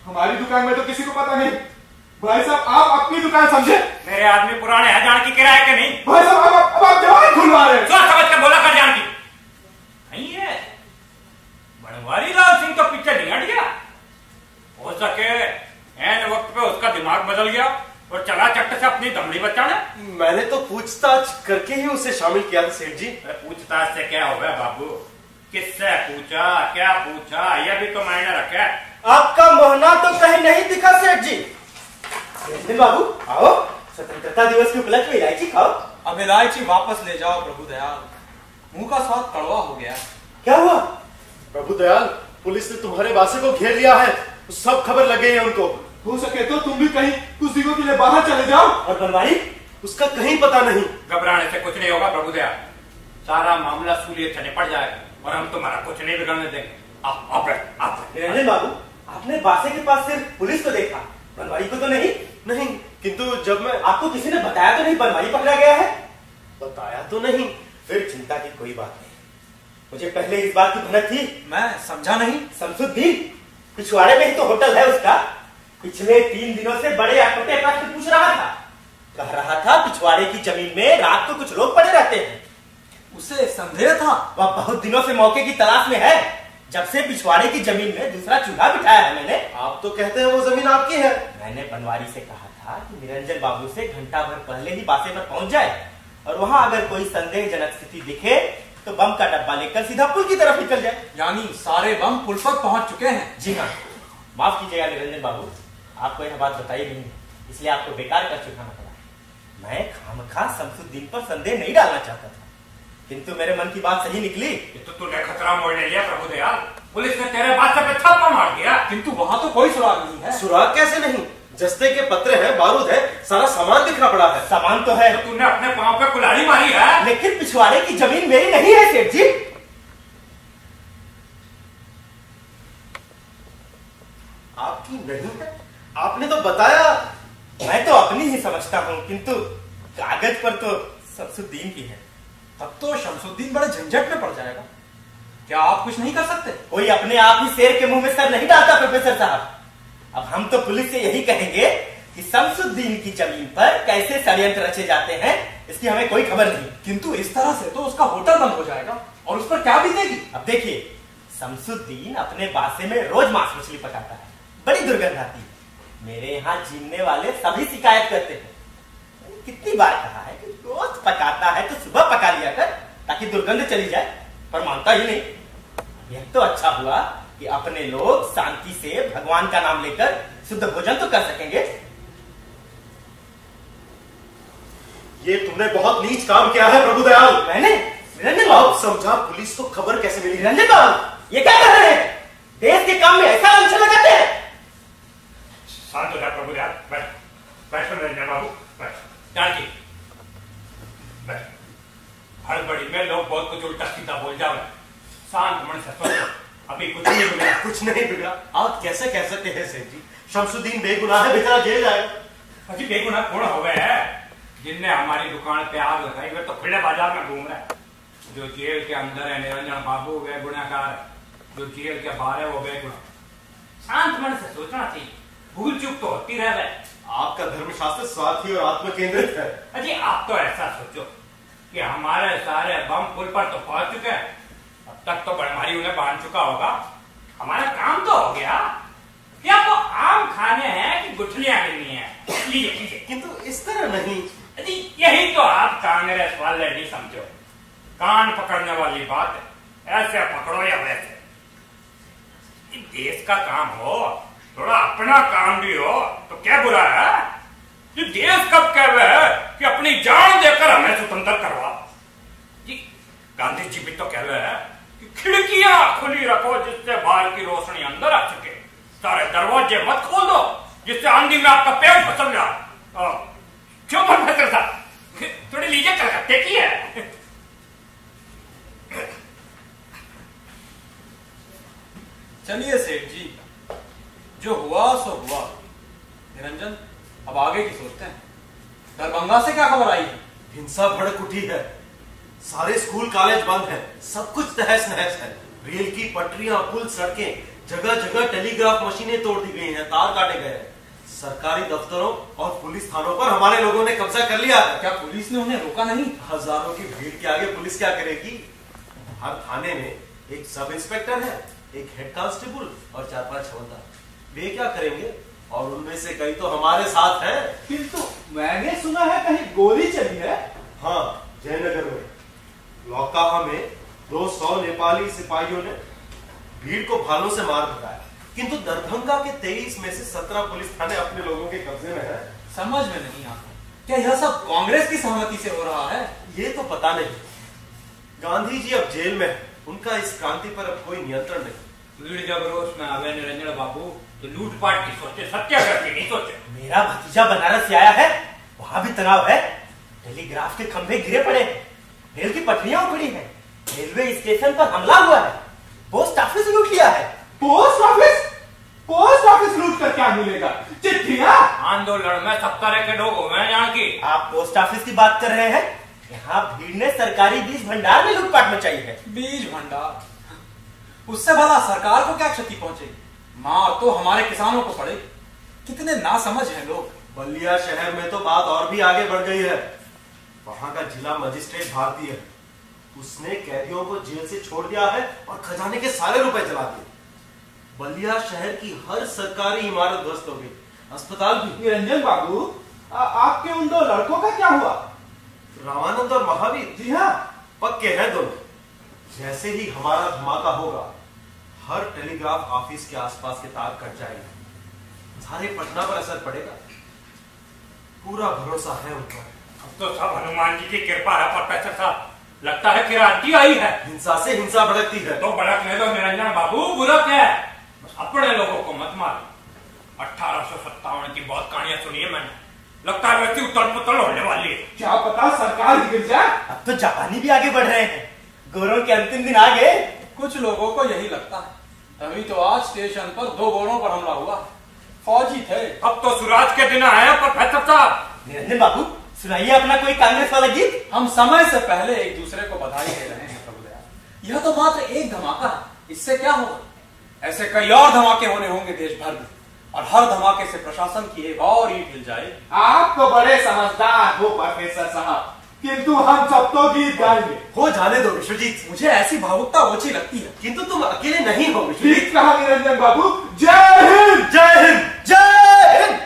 हमारी दुकान में तो किसी को पता नहीं। भाई साहब, आप अपनी दुकान समझे। मेरे आदमी पुराने हैं, जानकी किराए के नहीं। भाई साहब, अब आप जवान खुलवा रहे हैं। सोच समझ कर बोला कर जानकी। नहीं है, बनवारी लाल सिंह तो पीछे नहीं हट गया। हो सके ऐन वक्त पे उसका दिमाग बदल गया और चला चट्ट से अपनी दमड़ी बचाने। मैंने तो पूछताछ करके ही उसे शामिल किया था सेठ जी। पूछताछ से क्या होगा बाबू? किससे पूछा, क्या पूछा, यह भी तो मायने रखे। आपका मोहना तो कहीं नहीं दिखा सेठ जी। निरंजन बाबू, आओ, स्वतंत्रता दिवस के उपलक्ष्य में इलायची खाओ। अब इलायची वापस ले जाओ प्रभु दयाल, मुंह का स्वाद कड़वा हो गया। क्या हुआ? प्रभु दयाल, पुलिस ने तुम्हारे बासे को घेर लिया है, सब खबर लग गई है उनको। हो सके तो तुम भी कहीं कुछ दिनों के लिए बाहर चले जाओ। और बनवारी? उसका कहीं पता नहीं। घबराने से कुछ नहीं होगा प्रभु दयाल, सारा मामला सूलियत से निपट जाएगा और हम तुम्हारा कुछ नहीं बिगड़ने देंगे। आप निरंजन बाबू, आपने बासे के पास सिर्फ पुलिस को देखा, बनवारी को तो नहीं? नहीं, किंतु जब मैं आपको किसी ने बताया तो नहीं बनवारी पकड़ा गया है? बताया तो नहीं। फिर चिंता की कोई बात नहीं, मुझे पहले इस बात की भनक थी। मैं समझा नहीं। शमसुद्दीन पिछवाड़े में ही तो होटल है उसका। पिछले 3 दिनों से बड़े अटपटे प्रश्न पूछ रहा था। कह रहा था पिछवाड़े की जमीन में रात को कुछ लोग पड़े रहते हैं। उसे संदेह था। वह बहुत दिनों से मौके की तलाश में है, जब से पिछवाड़े की जमीन में दूसरा चूल्हा बिठाया है मैंने। आप तो कहते हैं वो जमीन आपकी है। मैंने बनवारी से कहा था कि निरंजन बाबू से घंटा भर पहले ही बासे पर पहुंच जाए और वहां अगर कोई संदेहजनक स्थिति दिखे तो बम का डब्बा लेकर सीधा पुल की तरफ निकल जाए। यानी सारे बम पुल पर पहुंच चुके हैं। जी हाँ, माफ कीजिएगा निरंजन बाबू, आपको यह बात बताई नहीं, इसलिए आपको बेकार कर चुकाना पड़ा। मैं खामखा शमसुद्दीन पर संदेह नहीं डालना चाहता था, किंतु मेरे मन की बात सही निकली। ये तो तूने खतरा मोड़ने लिया प्रभु दयाल, पुलिस ने तेरे बात पे छापा मार दिया। किंतु वहां तो कोई सुराग नहीं है। सुराग कैसे नहीं? जस्ते के पत्रे हैं, बारूद है, सारा सामान दिखना पड़ा है। सामान तो है, तो तूने अपने पांव पे कुल्हाड़ी मारी है। लेकिन पिछवाड़े की जमीन मेरी नहीं है सेठ जी। आपकी नहीं है? आपने तो बताया। मैं तो अपनी ही समझता हूँ, किंतु कागज पर तो शमसुद्दीन की है। तब तो शमसुद्दीन बड़े झंझट में पड़ जाएगा। क्या आप कुछ नहीं कर सकते? कोई अपने आप ही शेर के मुंह में सर नहीं डालता प्रोफेसर साहब। अब हम तो पुलिस से यही कहेंगे कि शमसुद्दीन की जमीन पर कैसे षड्यंत्र रचे जाते हैं, इसकी हमें कोई खबर नहीं। किंतु इस तरह से तो उसका होटल बंद हो जाएगा और उस पर क्या बीतेगी? अब देखिए, शमसुद्दीन अपने बासे में रोज मांस मछली पकाता है, बड़ी दुर्गंध आती है। मेरे यहाँ जीने वाले सभी शिकायत करते हैं। कितनी बार कहा है कि रोज पकाता है तो सुबह पका लिया कर ताकि दुर्गंध चली जाए, पर मानता ही नहीं। यह तो अच्छा हुआ कि अपने लोग शांति से भगवान का नाम लेकर शुद्ध भोजन तो कर सकेंगे। ये तुमने बहुत नीच काम किया है प्रभु दयाल। मैंने? निरंजन बाबू समझा पुलिस को खबर कैसे मिली? निरंजन बाबू, ये क्या कर रहे हैं? देश के काम में ऐसा अंश लगाते हैं? शांत हो जा प्रभु दयाल, बैठ बैठ निरंजन बाबू, बैठ। जानकी बैठ। हड़बड़ी में लोग बहुत कुछ उल्टा सीधा बोल जाओ। शांत मन से सोचो, अभी कुछ नहीं बिगड़ा। कुछ नहीं बिगड़ा। आप कैसे कह सकते हैं सेठ जी? शमसुद्दीन बेगुनाह है, बेचारा जेल जाएगा। अजी बेगुनाह कौन हो गए हैं? जिनने हमारी दुकान पे आग लगाई वे तो खुले बाजार में घूम रहे हैं। जो जेल के अंदर है निरंजन बाबू, वे गुनाहगार है। जो जेल के बाहर है वो बेगुना। शांत मन से सोचना चाहिए, भूल चूक तो होती रहे। आपका धर्मशास्त्र स्वार्थी और आत्म केंद्रित है। अजी आप तो ऐसा सोचो कि हमारे सारे बम पुल पर तो पहुंच चुके हैं, अब तक तो बड़मारी उन्हें बांध चुका होगा, हमारा काम तो हो गया। क्या तो आम खाने हैं कि गुठलियां मिलनी है? लीजिए लीजिए। किंतु इस तरह नहीं। अजी यही तो आप कांग्रेस वाले नहीं समझो, कान पकड़ने वाली बात है, ऐसे पकड़ो या वैसे। देश का काम हो, थोड़ा अपना काम भी हो तो क्या बुरा है? ये देश कब कह रहे हैं कि अपनी जान देकर हमें स्वतंत्र करवा? जी गांधी जी भी तो कह रहे हैं कि खिड़कियां खुली रखो जिससे बाहर की रोशनी अंदर आ सके, सारे दरवाजे मत खोल दो जिससे आंधी में आपका पेट फिसल जाए। क्यों प्रोफेसर साहब, थोड़ी लीजिए, कलकत्ते की है। चलिए सेठ जी, जो हुआ सो हुआ। निरंजन, अब आगे की सोचते हैं। दरभंगा से क्या खबर आई है? हिंसा भड़क उठी है, सारे स्कूल कॉलेज बंद हैं, सब कुछ तहस नहस है। रेल की पटरियां, पुल, सड़कें, जगह जगह टेलीग्राफ मशीनें तोड़ दी गई हैं, तार काटे गए हैं। सरकारी दफ्तरों और पुलिस थानों पर हमारे लोगों ने कब्जा कर लिया है। क्या पुलिस ने उन्हें रोका नहीं? हजारों की भीड़ के आगे पुलिस क्या करेगी? हर थाने में एक सब इंस्पेक्टर है, एक हेड कांस्टेबल और 4-5 हवलदार। वे क्या करेंगे? और उनमें से कई तो हमारे साथ हैं। किंतु मैंने सुना है कहीं गोली चली है। हाँ, जयनगर में लौकाहा में 200 नेपाली सिपाहियों ने भीड़ को भालों से मार भगाया। किंतु दरभंगा के 23 में से 17 पुलिस थाने अपने लोगों के कब्जे में है। समझ में नहीं आता, क्या यह सब कांग्रेस की सहमति से हो रहा है? ये तो पता नहीं। गांधी जी अब जेल में है, उनका इस क्रांति पर अब कोई नियंत्रण नहीं। भीड़ जब रोष में आवे निरंजन बाबू तो लूटपाट की सोचे, सत्याग्रह की नहीं सोचे। मेरा भतीजा बनारस से आया है, वहां भी तनाव है। टेलीग्राफ के खंभे गिरे पड़े हैं, रेल की पटरियां उखड़ी हैं, रेलवे स्टेशन पर हमला हुआ है, पोस्ट ऑफिस लूट लिया है। Post office? पोस्ट ऑफिस लूट कर क्या मिलेगा? चिट्ठियां? आंदोलन में सब तरह के लोग हुए हैं यहाँ की। आप पोस्ट ऑफिस की बात कर रहे हैं? यहाँ भीड़ ने सरकारी बीज भंडार में लूटपाट मचाई है। बीज भंडार? उससे भला सरकार को क्या क्षति पहुंचेगी? मार तो हमारे किसानों को पड़ेगी। कितने नासमझ हैं लोग। बलिया शहर में तो बात और भी आगे बढ़ गई है। वहां का जिला मजिस्ट्रेट भारतीय है, उसने कैदियों को जेल से छोड़ दिया है और खजाने के सारे रुपए जला दिए। बलिया शहर की हर सरकारी इमारत ध्वस्त हो गई, अस्पताल भी। निरंजन बाबू, आपके उन 2 लड़कों का क्या हुआ? रामानंद और महावीर? जी हाँ, पक्के हैं दोनों। जैसे ही हमारा धमाका होगा, हर टेलीग्राफ ऑफिस के आसपास के तार कट जाएंगे, सारे पटना पर असर पड़ेगा। पूरा भरोसा है उन पर। अब तो सब हनुमान जी की कृपा है प्रोफेसर साहब, लगता है क्रांति आई है। हिंसा से हिंसा भड़कती है। तो भड़कने दो निरंजन बाबू, बुरा क्या है? बस अपने लोगों को मत मारो। 1857 की बहुत कहानियां सुनी है मैंने, लगता है वैसी उतल पुतल होने वाली है। क्या पता सरकार ही गिर जाए। अब तो जापानी भी आगे बढ़ रहे हैं, गोरों के अंतिम दिन आ गए। कुछ लोगों को यही लगता है, तभी तो आज स्टेशन पर 2 गोरों पर हमला हुआ। फौजी थे। अब तो सूरज के दिन आए प्रोफेसर साहब। निरंजन बाबू, सुनाइए अपना कोई कांग्रेस वाला गीत। हम समय से पहले एक दूसरे को बधाई दे रहे हैं प्रभु दयाल। यह तो मात्र एक धमाका है, इससे क्या होगा? ऐसे कई और धमाके होने होंगे देश भर में, और हर धमाके से प्रशासन की एक और ईंट हिल जाए। आप तो बड़े समझदार हो प्रोफेसर साहब, किंतु हम सब तो गीत गाएंगे। हो जाने दो विश्वजीत, मुझे ऐसी भावुकता ओछी लगती है। किंतु तुम अकेले नहीं हो विश्वजीत। ठीक कहा निरंजन बाबू। जय हिंद, जय हिंद, जय हिंद।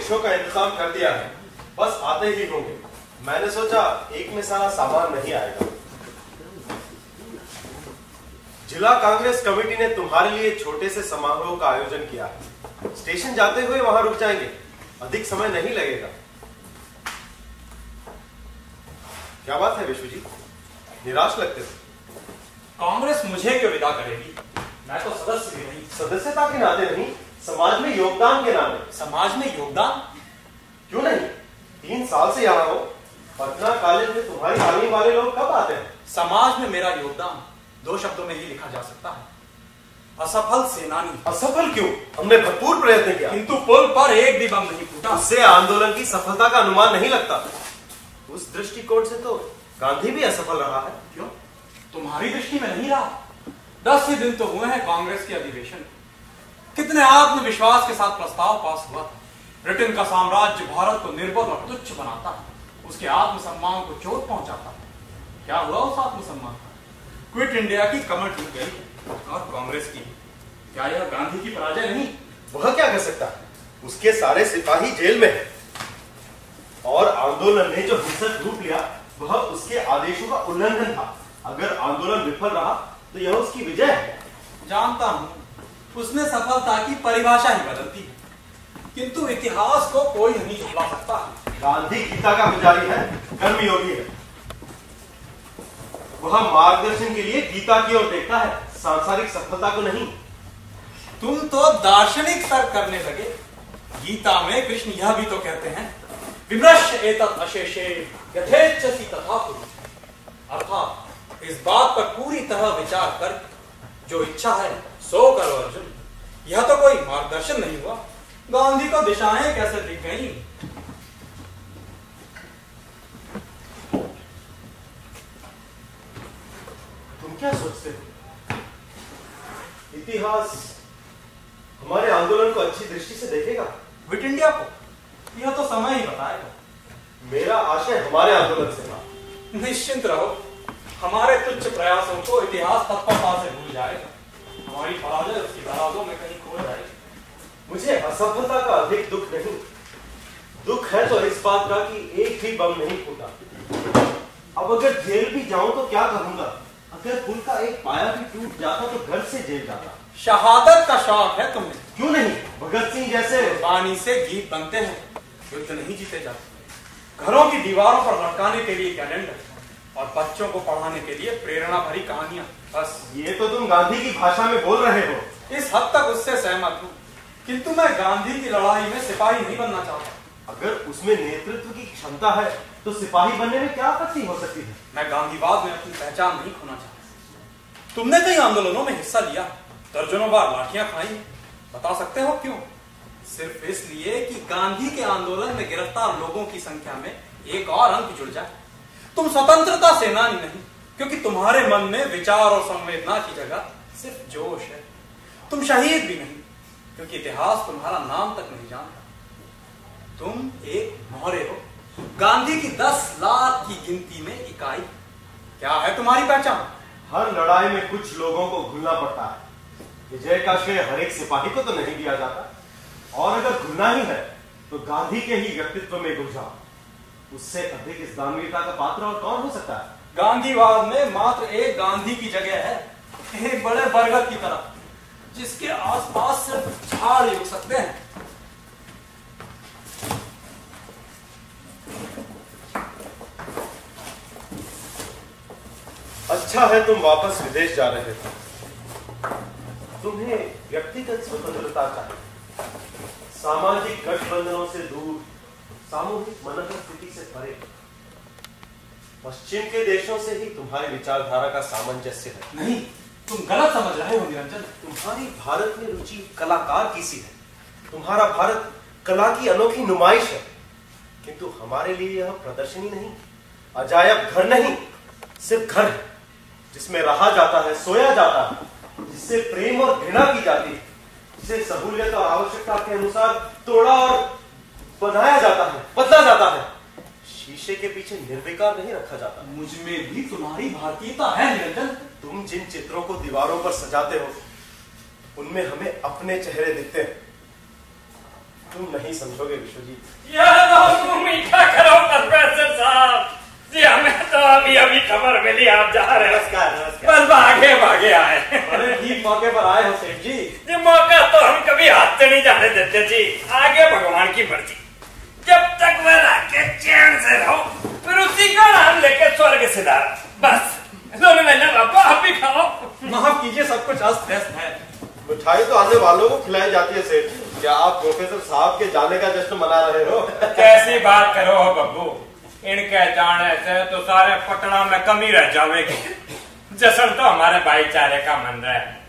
डिशों का इंतजाम कर दिया है, बस आते ही होंगे। मैंने सोचा एक में सारा सामान नहीं आएगा। जिला कांग्रेस कमेटी ने तुम्हारे लिए छोटे से समारोह का आयोजन किया है। स्टेशन जाते हुए वहां रुक जाएंगे, अधिक समय नहीं लगेगा। क्या बात है विश्व जी, निराश लगते हो? कांग्रेस मुझे क्यों विदा करेगी? मैं तो सदस्य भी नहीं। सदस्यता के नाते नहीं, समाज में योगदान के नाते। समाज में योगदान? क्यों नहीं, 3 साल से यहाँ हो। पटना कॉलेज में तुम्हारी तालीम वाले लोग कब आते हैं? समाज में मेरा योगदान 2 शब्दों में ही लिखा जा सकता है, असफल सेनानी। असफल क्यों? हमने भरपूर प्रयत्न किया, किंतु पुल पर एक भी बम नहीं फूटा। उससे आंदोलन की सफलता का अनुमान नहीं लगता। उस दृष्टिकोण से तो गांधी भी असफल रहा है। क्यों? तुम्हारी दृष्टि में नहीं रहा? 10 ही दिन तो हुए हैं कांग्रेस के अधिवेशन। कितने आत्मविश्वास के साथ प्रस्ताव पास हुआ था। ब्रिटेन का साम्राज्य भारत को निर्बल और तुच्छ बनाता है, उसके आत्मसम्मान को चोट पहुंचाता है। क्या हुआ उस आत्मसम्मान का? क्विट इंडिया की कमर टूट गई और कांग्रेस की। क्या यह गांधी की पराजय नहीं? वह क्या कर सकता है? उसके सारे सिपाही जेल में हैं। और आंदोलन ने जो हिंसक रूप लिया वह उसके आदेशों का उल्लंघन था। अगर आंदोलन विफल रहा तो यह उसकी विजय है। जानता हूं, उसने सफलता की परिभाषा ही बदल दी, किंतु इतिहास को कोई नहीं झुकला सकता। गांधी गीता का पुजारी है, कर्मयोगी है। वह मार्गदर्शन के लिए गीता की ओर देखता है, सांसारिक सफलता को नहीं। तुम तो दार्शनिक तर्क करने लगे। गीता में कृष्ण यह भी तो कहते हैं, विमृश एतत् अशेषे यथेच्छसि तथा कुरु। अर्थात इस बात पर पूरी तरह विचार कर जो इच्छा है सो करो अर्जुन। यह तो कोई मार्गदर्शन नहीं हुआ। गांधी को दिशाएं कैसे दिख गई? तुम क्या सोचते हो? इतिहास हमारे आंदोलन को अच्छी दृष्टि से देखेगा? क्विट इंडिया को? यह तो समय ही बताएगा। मेरा आशय हमारे आंदोलन से था। निश्चिंत रहो, हमारे तुच्छ प्रयासों को इतिहास तत्परता से भूल जाएगा। हमारी पराजय उसकी दराजों में कहीं खो जाएगी। मुझे असफलता का अधिक दुख नहीं। दुख है तो इस बात का कि एक भी बम नहीं फूटा। अब अगर जेल भी जाऊं तो क्या करूंगा? अगर पुल का एक पाया भी टूट जाता तो घर से जेल जाता। शहादत का शौक है तुम्हें? क्यों नहीं, भगत सिंह जैसे। पानी से गीत बनते हैं, युद्ध नहीं जीते जाते। घरों की दीवारों पर लटकाने के लिए कैलेंडर और बच्चों को पढ़ाने के लिए प्रेरणा भरी कहानियां, बस। ये तो तुम गांधी की भाषा में बोल रहे हो। इस हद तक उससे सहमत हूं, किंतु मैं गांधी की लड़ाई में सिपाही नहीं बनना चाहता। अगर उसमें नेतृत्व की क्षमता है तो सिपाही बनने में क्या आपत्ति हो सकती है? मैं गांधीवाद में अपनी पहचान नहीं खोना चाहता। तुमने कई आंदोलनों में हिस्सा लिया, दर्जनों बार लाठियां खाई, बता सकते हो क्यों? सिर्फ इसलिए कि गांधी के आंदोलन में गिरफ्तार लोगों की संख्या में एक और अंक जुड़ जाए। तुम स्वतंत्रता सेनानी नहीं, क्योंकि तुम्हारे मन में विचार और संवेदना की जगह सिर्फ जोश है। तुम शहीद भी नहीं, क्योंकि इतिहास तुम्हारा नाम तक नहीं जानता। तुम एक मोहरे हो, गांधी की 10 लाख की गिनती में इकाई। क्या है तुम्हारी पहचान? हर लड़ाई में कुछ लोगों को घुलना पड़ता है। विजय का श्रेय हर एक सिपाही को तो नहीं दिया जाता। और अगर घुलना ही है तो गांधी के ही व्यक्तित्व में घुल जाओ। उससे अधिक इस दानवीरता का पात्र और कौन हो सकता है? गांधीवाद में मात्र एक गांधी की जगह है, एक बड़े बरगद की तरह, जिसके आसपास सिर्फ झाड़ ही उग सकते हैं। अच्छा है तुम वापस विदेश जा रहे थे। तुम्हें व्यक्तिगत स्वतंत्रता चाहिए, सामाजिक गठबंधनों से दूर, सामूहिक मनोरथ स्थिति से परे। पश्चिम के देशों से ही तुम्हारी विचारधारा का सामंजस्य है। नहीं, तुम गलत समझ रहे हो निरंजन। तुम्हारी भारत में रुचि कलाकार की सी है। तुम्हारा भारत कला की अनोखी नुमाइश है, किंतु हमारे लिए यह प्रदर्शनी नहीं, अजायब घर नहीं, सिर्फ घर है जिसमें रहा जाता है, सोया जाता है, जिससे प्रेम और घृणा की जाती है, जिसे सहूलियत और आवश्यकता के अनुसार तोड़ा और बनाया जाता है, बदला जाता है। शीशे के पीछे निर्विकार नहीं रखा जाता। मुझ में भी तुम्हारी भारतीयता है निरंजन। तुम जिन चित्रों को दीवारों पर सजाते हो उनमें हमें अपने चेहरे दिखते हैं। तुम नहीं समझोगे विश्वजीत। यह तो मीठा करो प्रोफेसर साहब जी, हमें तो अभी अभी खबर मिली आप जा रहे हो। नमस्कार। बस भागे भागे आए। अरे ठीक मौके पर आए हो सेठ जी। जी मौका तो हम कभी हाथ से नहीं जाने देते जी, आगे भगवान की मर्जी। जब तक वह राके चैन से रहो, फिर उसी का नाम लेके स्वर्ग सिधार। बस दोनों महीने बाबा आप भी खाओ। माफ कीजिए, सब कुछ अस्त व्यस्त है। मिठाई तो आने वालों को खिलाई जाती है सेठ जी। क्या आप प्रोफेसर साहब के जाने का जश्न मना रहे हो? कैसी बात करो हो बब्बू, इनके जाने से तो सारे पटना में कमी रह जाएगी। जश्न तो हमारे भाईचारे का मन रहा है।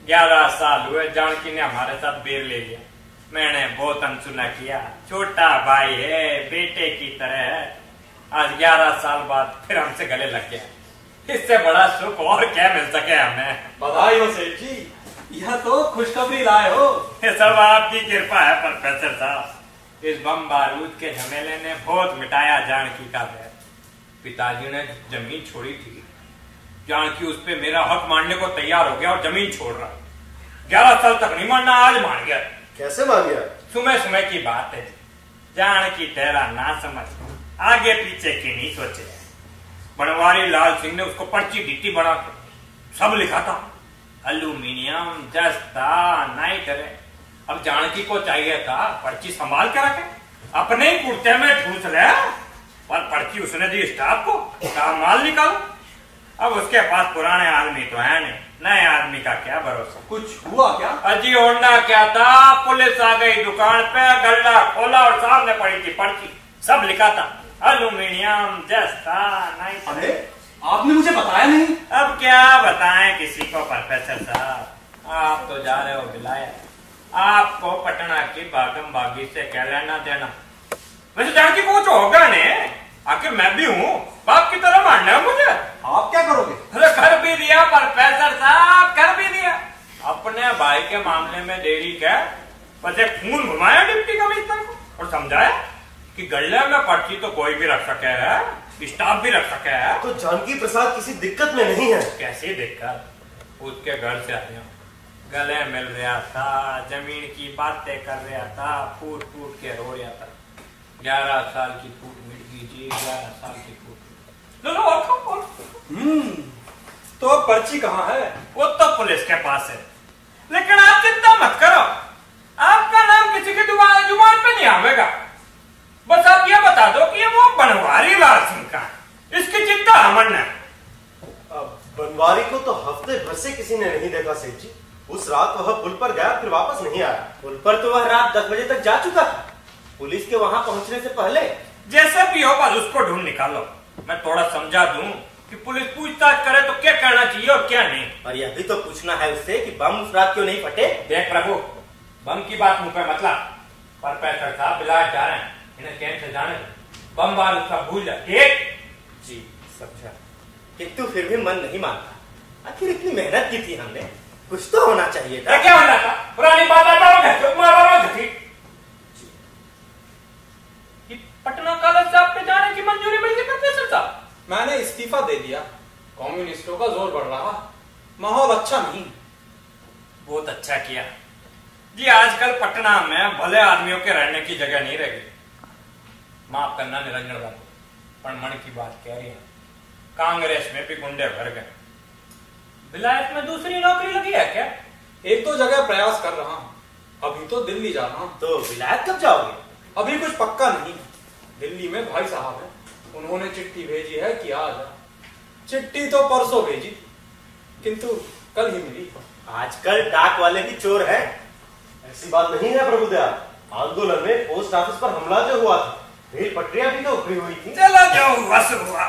11 साल हुए जानकी ने हमारे साथ बेर ले लिया। मैंने बहुत अनसुना किया, छोटा भाई है, बेटे की तरह है। आज 11 साल बाद फिर हमसे गले लग गया। इससे बड़ा सुख और क्या मिल सके हमें। बधाई हो सेठ जी, यह तो खुशखबरी लाए हो। ये सब आपकी कृपा है प्रोफेसर साहब। इस बम बारूद के झमेले ने बहुत मिटाया जानकी का बैर। पिताजी ने जमीन छोड़ी थी, जानकी उस पे मेरा हक मानने को तैयार हो गया और जमीन छोड़ रहा। 11 साल तक नहीं मानना, आज मान गया। कैसे मान गया? सुबह सुबह की बात है, जानकी तेरा ना समझ, आगे पीछे की नहीं सोचे। बनवारी लाल सिंह ने उसको पर्ची दी थी बना के, सब लिखा था एल्यूमिनियम, जस्ता, नाइट। अब जानकी को चाहिए था पर्ची संभाल के रखे, अपने ही कुर्ते में ठूस ले, पर पर्ची उसने दी स्टाफ को, कहा माल निकालो। अब उसके पास पुराने आदमी तो है नहीं, नए आदमी का क्या भरोसा। कुछ हुआ क्या? अजी होना क्या था, पुलिस आ गई दुकान पे, गल्ला खोला और सामने पड़ी थी पर्ची, सब लिखा था एल्यूमिनियम, जस्ता, नाइट। अरे आपने मुझे बताया नहीं। अब क्या बताएं किसी को प्रोफेसर साहब, आप तो जा रहे हो विलायत, आपको पटना की भागम भागी से क्या लेना देना। वैसे जानकी को कुछ होगा ने, आखिर मैं भी हूँ, बाप की तरह मानना है मुझे। आप क्या करोगे? अरे कर भी दिया प्रोफेसर साहब, कर भी दिया। अपने भाई के मामले में देरी क्या, बस एक खून घुमाया डिप्टी कमिश्नर को और समझाया कि गले में पर्ची तो कोई भी रख सके है, स्टाफ भी रख सके है। तो जानकी प्रसाद किसी दिक्कत में नहीं है? कैसी दिक्कत, उसके घर से आया, गले मिल रहा था, जमीन की बातें कर रहा था, फूट फूट के रो रहा था। 11 साल की फूट मिट गई जी, 11 साल की फूट। लो तो पर्ची कहाँ है? वो तो पुलिस के पास है, लेकिन आप चिंता मत करो, आपका नाम किसी की जुबान पे नहीं आवेगा। बस आप ये बता दो कि ये वो बनवारी लाल सिंह का, इसकी चिंता अमन है। बनवारी को तो हफ्ते भर से किसी ने नहीं देखा सेठ जी। उस रात वह पुल पर गया, फिर वापस नहीं आया। पुल पर तो वह रात 10 बजे तक जा चुका था, पुलिस के वहां पहुंचने से पहले। जैसे भी हो बस उसको ढूंढ निकालो। मैं थोड़ा समझा दूं कि पुलिस पूछताछ करे तो क्या करना चाहिए और क्या नहीं। और यह भी तो पूछना है उससे कि बम उस रात क्यों नहीं फटे। देख प्रभु, बम की बात मुंह पे मतलब, प्रोफेसर साहब बिलाट जा रहे हैं, इन्हें कैंप से जाने दो, बम बार उसका भूल जा। ठीक जी समझा, किंतु फिर भी मन नहीं मानता। आखिर इतनी मेहनत की थी हमने, कुछ तो होना चाहिए था। क्या होना था? पुरानी बात पटना कॉलेज से आपके जाने की मंजूरी मिल गई प्रोफेसर साहब? मैंने इस्तीफा दे दिया, कम्युनिस्टों का जोर बढ़ रहा, माहौल अच्छा नहीं। बहुत अच्छा किया जी, आजकल पटना में भले आदमियों के रहने की जगह नहीं रह गई। माफ करना निरंजन बाबू, पर मन की बात कह रही है, कांग्रेस में भी गुंडे भर गए। विलायत में दूसरी नौकरी लगी है क्या? एक दो जगह प्रयास कर रहा हूँ, अभी तो दिल्ली जा रहा हूँ। तो विलायत कब जाओगे? अभी कुछ पक्का नहीं। दिल्ली में भाई साहब है, उन्होंने चिट्ठी भेजी है कि आ जा। चिट्ठी तो परसों भेजी, किंतु कल ही मिली। आजकल डाक वाले भी चोर हैं। ऐसी बात नहीं है प्रभुदयाल, आंदोलन में पोस्ट ऑफिस पर हमला जो हुआ था, रेल पटरियां भी तो उखड़ी हुई थी। चलो जो हुआ सो हुआ,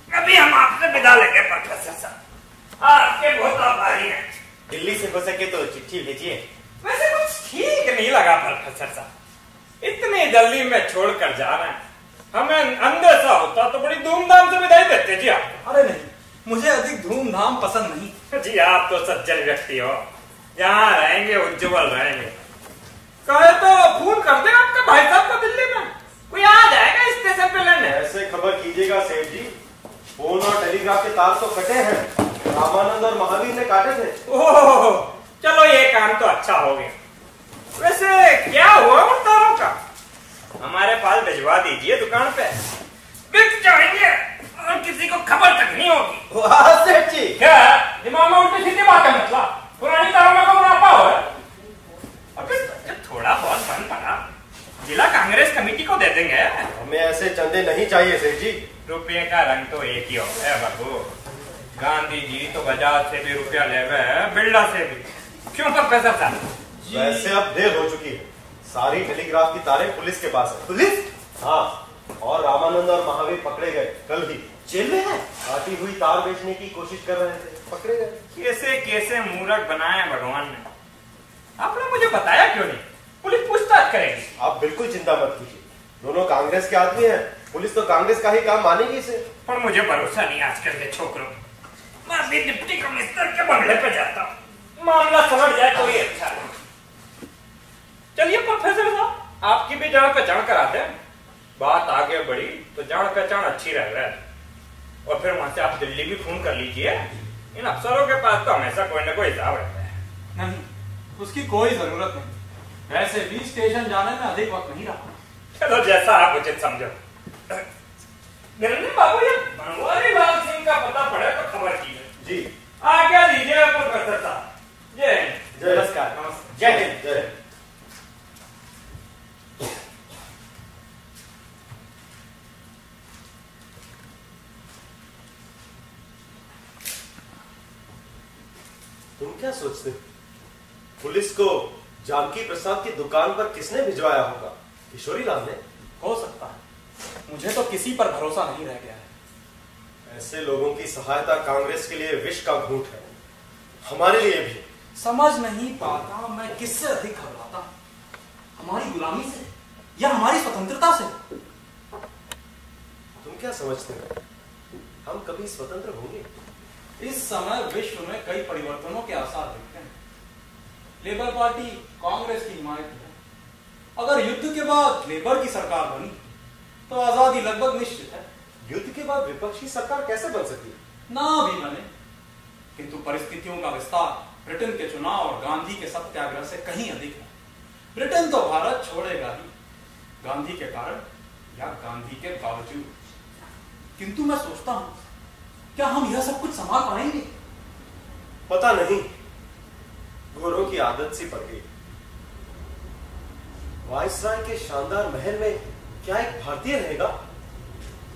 अभी हम आपसे विदा लेंगे प्रोफेसर साहब, आपके बहुत आभारी हैं। दिल्ली से हो सके तो चिट्ठी भेजिए। वैसे कुछ ठीक नहीं लगा प्रोफेसर साहब, इतनी जल्दी में छोड़कर जा रहे हैं। हमें अंदेशा होता तो बड़ी धूमधाम से विदाई देते जी आप। अरे नहीं, मुझे अधिक धूमधाम पसंद नहीं। जी आप तो सज्जन व्यक्ति हो, जहाँ रहेंगे उज्जवल रहेंगे। कहे तो फोन कर दे आपके भाई साहब को दिल्ली में, कोई आ जाएगा स्टेशन पे लेने। ऐसे खबर कीजिएगा सेठ जी, फोन और टेलीग्राफ के तार तो कटे हैं, रामानंद और महावीर ने काटे थे। ओह चलो ये काम तो अच्छा हो गया। वैसे क्या हुआ उन तारों का? हमारे पास भिजवा दीजिए दुकान पे, बिक जाएंगे और किसी को खबर तक नहीं होगी। वाह सेठ जी, क्या दिमाग में उल्टी सीधी बात है? मतलब पुरानी तारों में को मुनाफा हो है। अबे थोड़ा बहुत बन पड़ा जिला कांग्रेस कमेटी को दे देंगे। हमें ऐसे चंदे नहीं चाहिए सेठ जी। रुपये का रंग तो एक ही होता है बाबू। गांधी जी तो बाजार से भी रुपया ले गए, बिल्डा से भी। क्यों प्रोफेसर साहब? वैसे अब देर हो चुकी है। सारी टेलीग्राफ की तारें पुलिस के पास है। पुलिस? हाँ, और रामानंद और महावीर पकड़े गए कल ही। जेल में है? काटी हुई तार बेचने की कोशिश कर रहे थे, पकड़े गए। कैसे कैसे मूर्ख बनाया भगवान ने। आपने मुझे बताया क्यों नहीं? पुलिस पूछताछ करेगी। आप बिल्कुल चिंता मत कीजिए, दोनों कांग्रेस के आदमी हैं। पुलिस तो कांग्रेस का ही काम मानेगी इसे। पर मुझे भरोसा नहीं आजकल के छोकरों। मैं भी डिप्टी कमिश्नर के बंगले पे जाता हूँ, मामला समझ जाए तो ही अच्छा है। चलिए प्रोफेसर साहब, आपकी भी जान पहचान कराते हैं। बात आगे बढ़ी तो जान पहचान अच्छी रह गई, और फिर वहां से आप दिल्ली भी फोन कर लीजिए। इन अफसरों के पास तो हमेशा कोई ना कोई हिसाब रहता है। नहीं, उसकी कोई जरूरत नहीं। वैसे भी स्टेशन जाने में अधिक वक्त नहीं रहा। चलो जैसा आप उचित समझो। निरंजन बाबू, ये बनवारी लाल सिंह का पता पड़े तो खबर कीजिए। जी। आज्ञा दीजिए प्रोफेसर साहब। जय हिंद। नमस्कार। जय हिंद। जय हिंद। तुम क्या सोचते हो? पुलिस को जानकी प्रसाद की दुकान पर किसने भिजवाया होगा? किशोरी लाल ने? हो सकता है, मुझे तो किसी पर भरोसा नहीं रह गया है। ऐसे लोगों की सहायता कांग्रेस के लिए विष का घूंट है, हमारे लिए भी। समझ नहीं पाता मैं किससे अधिक घबराता हूं, हमारी गुलामी से या हमारी स्वतंत्रता से? तुम क्या समझते हो, हम कभी स्वतंत्र होंगे? इस समय विश्व में कई परिवर्तनों के आसार दिखते हैं। लेबर पार्टी कांग्रेस की हिमायत है। अगर युद्ध के बाद लेबर की सरकार बनी तो आजादी लगभग निश्चित है। युद्ध के बाद विपक्षी सरकार कैसे बन सकती है? ना भी बने, किंतु परिस्थितियों का विस्तार ब्रिटेन के चुनाव और गांधी के सत्याग्रह से कहीं अधिक है। ब्रिटेन तो भारत छोड़ेगा ही, गांधी के कारण या गांधी के बावजूद। किंतु मैं सोचता हूं, क्या हम यह सब कुछ संभाल पाएंगे? पता नहीं, घोरों की आदत सी पड़ गई। वायसराय के शानदार महल में क्या एक भारतीय रहेगा?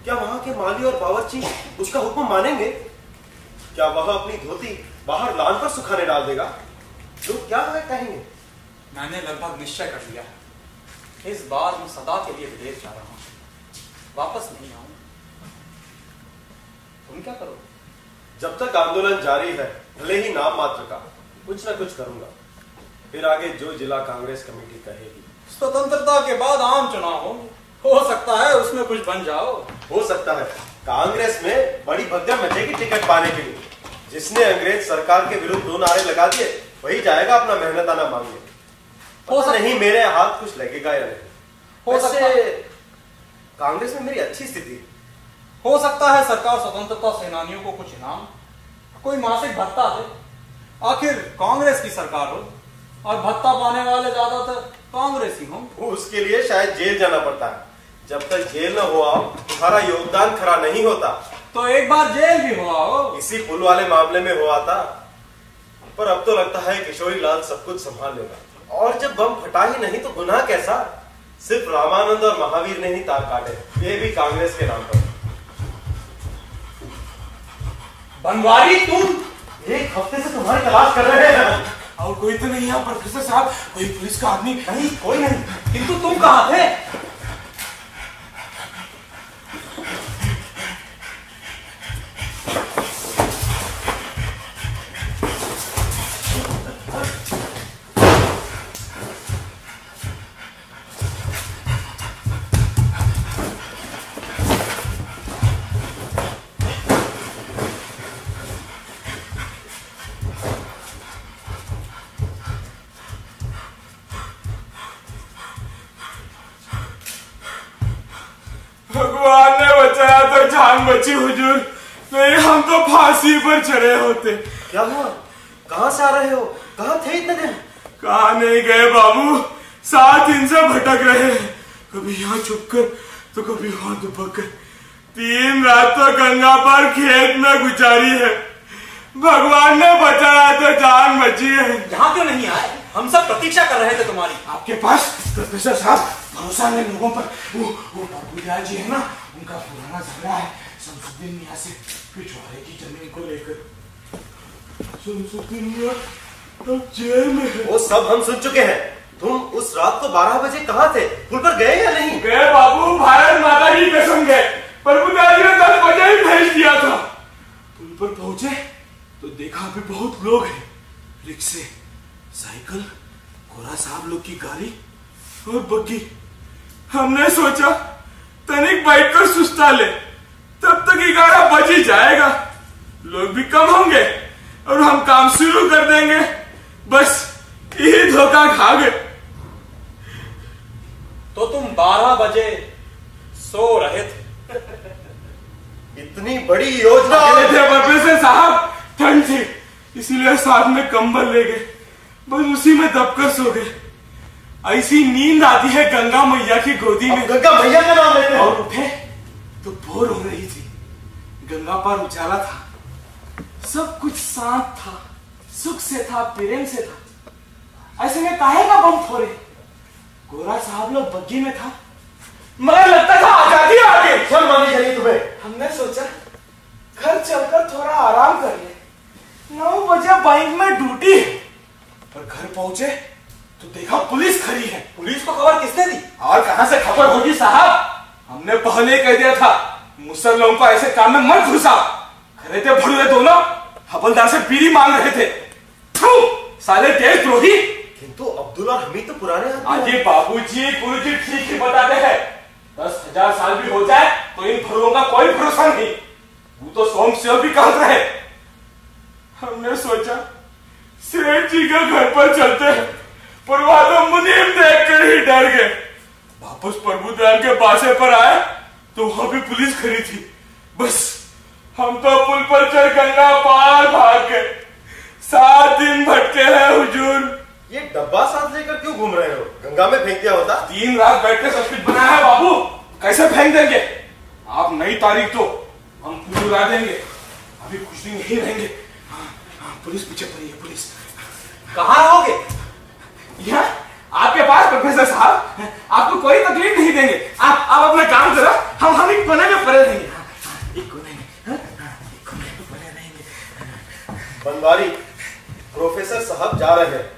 क्या वहां के माली और बावर्ची उसका हुक्म मानेंगे? क्या वह अपनी धोती बाहर लान पर सुखाने डाल देगा? लोग क्या कहेंगे? मैंने लगभग निश्चय कर लिया है, इस बार मैं सदा के लिए विदेश जा रहा हूं, वापस नहीं आऊंगा। तुम क्या करो? जब तक आंदोलन जारी है, भले ही नाम मात्र का, कुछ ना कुछ करूंगा। फिर आगे जो जिला कांग्रेस कमेटी कहेगी। स्वतंत्रता के बाद आम चुनाव हो सकता है उसमें कुछ बन जाओ। हो सकता है कांग्रेस में बड़ी भगदड़ मचेगी टिकट पाने के लिए। जिसने अंग्रेज सरकार के विरुद्ध 2 नारे लगा दिए वही जाएगा अपना मेहनताना मांगने। पता नहीं मेरे हाथ कुछ लगेगा या नहीं। हो सकता है कांग्रेस में मेरी अच्छी स्थिति। हो सकता है सरकार स्वतंत्रता सेनानियों को कुछ इनाम, कोई मासिक भत्ता दे। आखिर कांग्रेस की सरकार हो और भत्ता पाने वाले ज्यादातर कांग्रेस ही हों। उसके लिए शायद जेल जाना पड़ता है। जब तक जेल न हुआ तुम्हारा योगदान खरा नहीं होता। तो एक बार जेल भी हुआ हो। इसी पुल वाले मामले में हुआ था, पर अब तो लगता है किशोरी लाल सब कुछ संभाल लेगा। और जब बम फटा ही नहीं तो गुनाह कैसा? सिर्फ रामानंद और महावीर ने ही तार काटे, ये भी कांग्रेस के नाम पर। बनवारी, तुम 1 हफ्ते से तुम्हारी तलाश कर रहे हैं। और कोई तो नहीं है प्रोफेसर साहब? कोई पुलिस का आदमी? नहीं, कोई नहीं। किंतु तुम कहां थे? भगवान ने बचाया तो जान बची हुजूर, नहीं हम तो फांसी पर चढ़े होते। क्या हुआ? कहां से आ रहे हो? कहां थे इतने दिन? कहाँ नहीं गए बाबू, 7 दिन से भटक रहे हैं, कभी यहाँ छुप कर तो कभी वहां दुबक कर। 3 रात तो गंगा पर खेत में गुजारी है, भगवान ने बचाया तो जान बची है। यहाँ क्यों नहीं आए? हम सब प्रतीक्षा कर रहे थे तुम्हारी। आपके पास प्रोफेसर साहब भरोसा नहीं लोगों पर। वो बाबूलाल जी है ना, उनका पुराना झगड़ा है शमसुद्दीन मियां से पिछवाड़े की जमीन को लेकर। शमसुद्दीन मियां अब जेल में है। वो सब हम सुन चुके हैं। तुम उस रात को 12 बजे कहाँ थे? पुल पर गए या नहीं? गए बाबू, भारत माता की कसम गए। प्रभुदास जी ने 10 बजे ही भेज दिया था। पुल पर पहुंचे तो देखा भी बहुत लोग हैं, रिक्शे, साइकिल, गोरा साहब लोग की गाड़ी और बग्गी। हमने सोचा तनिक बैठकर सुस्ता ले, तब तक 11 बज ही जाएगा, लोग भी कम होंगे और हम काम शुरू कर देंगे। बस यही धोखा खा गए। तो तुम 12 बजे सो रहे थे? इतनी बड़ी योजना अकेले थे प्रोफेसर साहब, ठंड थी इसीलिए साथ में कंबल ले गए, बस उसी में दबकर सो गए। ऐसी नींद आती है गंगा मैया की गोदी में। गंगा मैया का नाम लेते हैं। और उठे तो भोर हो रही थी, गंगा पर उजाला था, सब कुछ शांत था, सुख से था, प्रेम से था। ऐसे में काहे का बम फोड़े? गोरा साहब लोग बग्गी में था, मगर लगता था आजादी आ गई। चल मानी चाहिए तुम्हें। हमने सोचा घर चलकर थोड़ा आराम कर ले, 9 बजे बैंक में ड्यूटी है। पर घर पहुंचे तो देखा पुलिस खड़ी है। पुलिस को खबर किसने दी? और कहां से खबर होगी साहब, हमने पहले ही कह दिया था मुसलमानों लोगों को ऐसे काम में मत घुसा। खड़े थे भड़ुए दोनों, हवलदार से बीड़ी मांग रहे थे। साले देशद्रोही। किंतु अब्दुल और हमीद तो पुराने आदमी हैं। अजी बाबूजी, गुरुजी ठीक ही बताते हैं, 10,000 साल भी हो जाए तो इन भड़ुओं का कोई भरोसा नहीं। वो तो सोम से भी कहते रहे। हमने सोचा सेठ जी के घर पर चलते हैं, पर वहां तो मुनीम देखकर ही डर गए। वापस प्रभुदयाल के बासे पर आए तो वहां भी पुलिस खड़ी थी। बस हम तो पुल पर चढ़ गंगा पार भाग गए। 7 दिन भटके हैं हुजूर। ये डब्बा साथ लेकर क्यों घूम रहे हो? गंगा में फेंक दिया होता। 3 रात बैठ के सब कुछ बनाया है बाबू, कैसे फेंक देंगे? आप नई तारीख तो हम पुल उड़ा देंगे, अभी कुछ दिन यही रहेंगे। हाँ, पुलिस पीछे पड़ी है, पुलिस। कहाँ रहोगे? यहाँ आपके पास प्रोफेसर साहब, आपको कोई तकलीफ नहीं देंगे। आप अपना काम करो, हम एक कोने में पड़े रहेंगे। एक कोने में पड़े रहेंगे। बनवारी, प्रोफेसर साहब जा रहे हैं।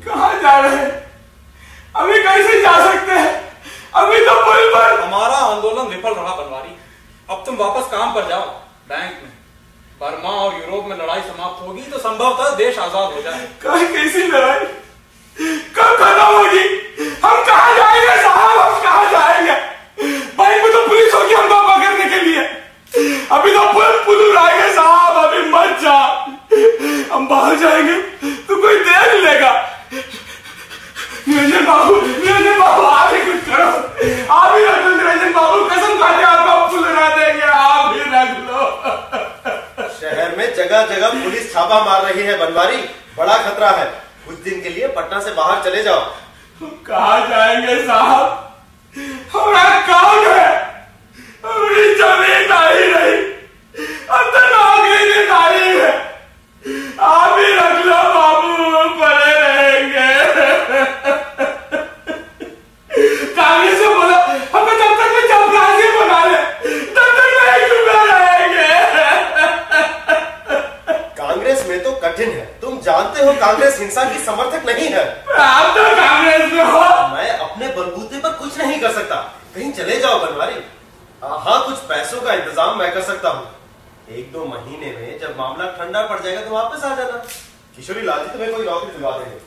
कहाँ जा रहे हैं? अभी कैसे जा सकते हैं? अभी तो पुल पर। हमारा आंदोलन विफल रहा बनवारी, अब तुम वापस काम पर जाओ। बैंक में बर्मा और यूरोप में लड़ाई समाप्त होगी तो संभवतः देश आजाद हो जाए। कैसी लड़ाई कब खत्म होगी? हम कहाँ जाएंगे साहब, हम कहाँ जाएंगे? बैंक में तो पुलिस होगी हमको पकड़ने के लिए। अभी तो पुल उड़ाएंगे साहब, अभी मत जा। हम बाहर जाएंगे तो कोई देख लेगा। निरंजन बाबू आप ही कुछ करो, आप ही रख लो। निरंजन बाबू कसम खाते आपका पुल उड़ा देंगे, आप ही रख लो। शहर में जगह जगह पुलिस छापा मार रही है बनवारी, बड़ा खतरा है। कुछ दिन के लिए पटना से बाहर चले जाओ। कहाँ जाएंगे साहब, हमारा काम है, अपनी जमीन नहीं रही, अब तो नौकरी भी नहीं है। आप ही रख लो बाबू, पड़े रहेंगे। कांग्रेस से बोलो हमें जब तक में चपरासी बना ले तब तक नहीं डूबे रहेंगे। कांग्रेस में तो कठिन है, तुम जानते हो कांग्रेस हिंसा की समर्थक नहीं है। आप तो कांग्रेस में हो। मैं अपने बलबूते पर कुछ नहीं कर सकता, कहीं चले जाओ बनवारी। हाँ, कुछ पैसों का इंतजाम मैं कर सकता हूँ। 1-2 महीने में जब मामला ठंडा पड़ जाएगा तो वापस आ जाना। किशोरी लाल जी तुम्हें कोई नौकरी दिलवा देंगे।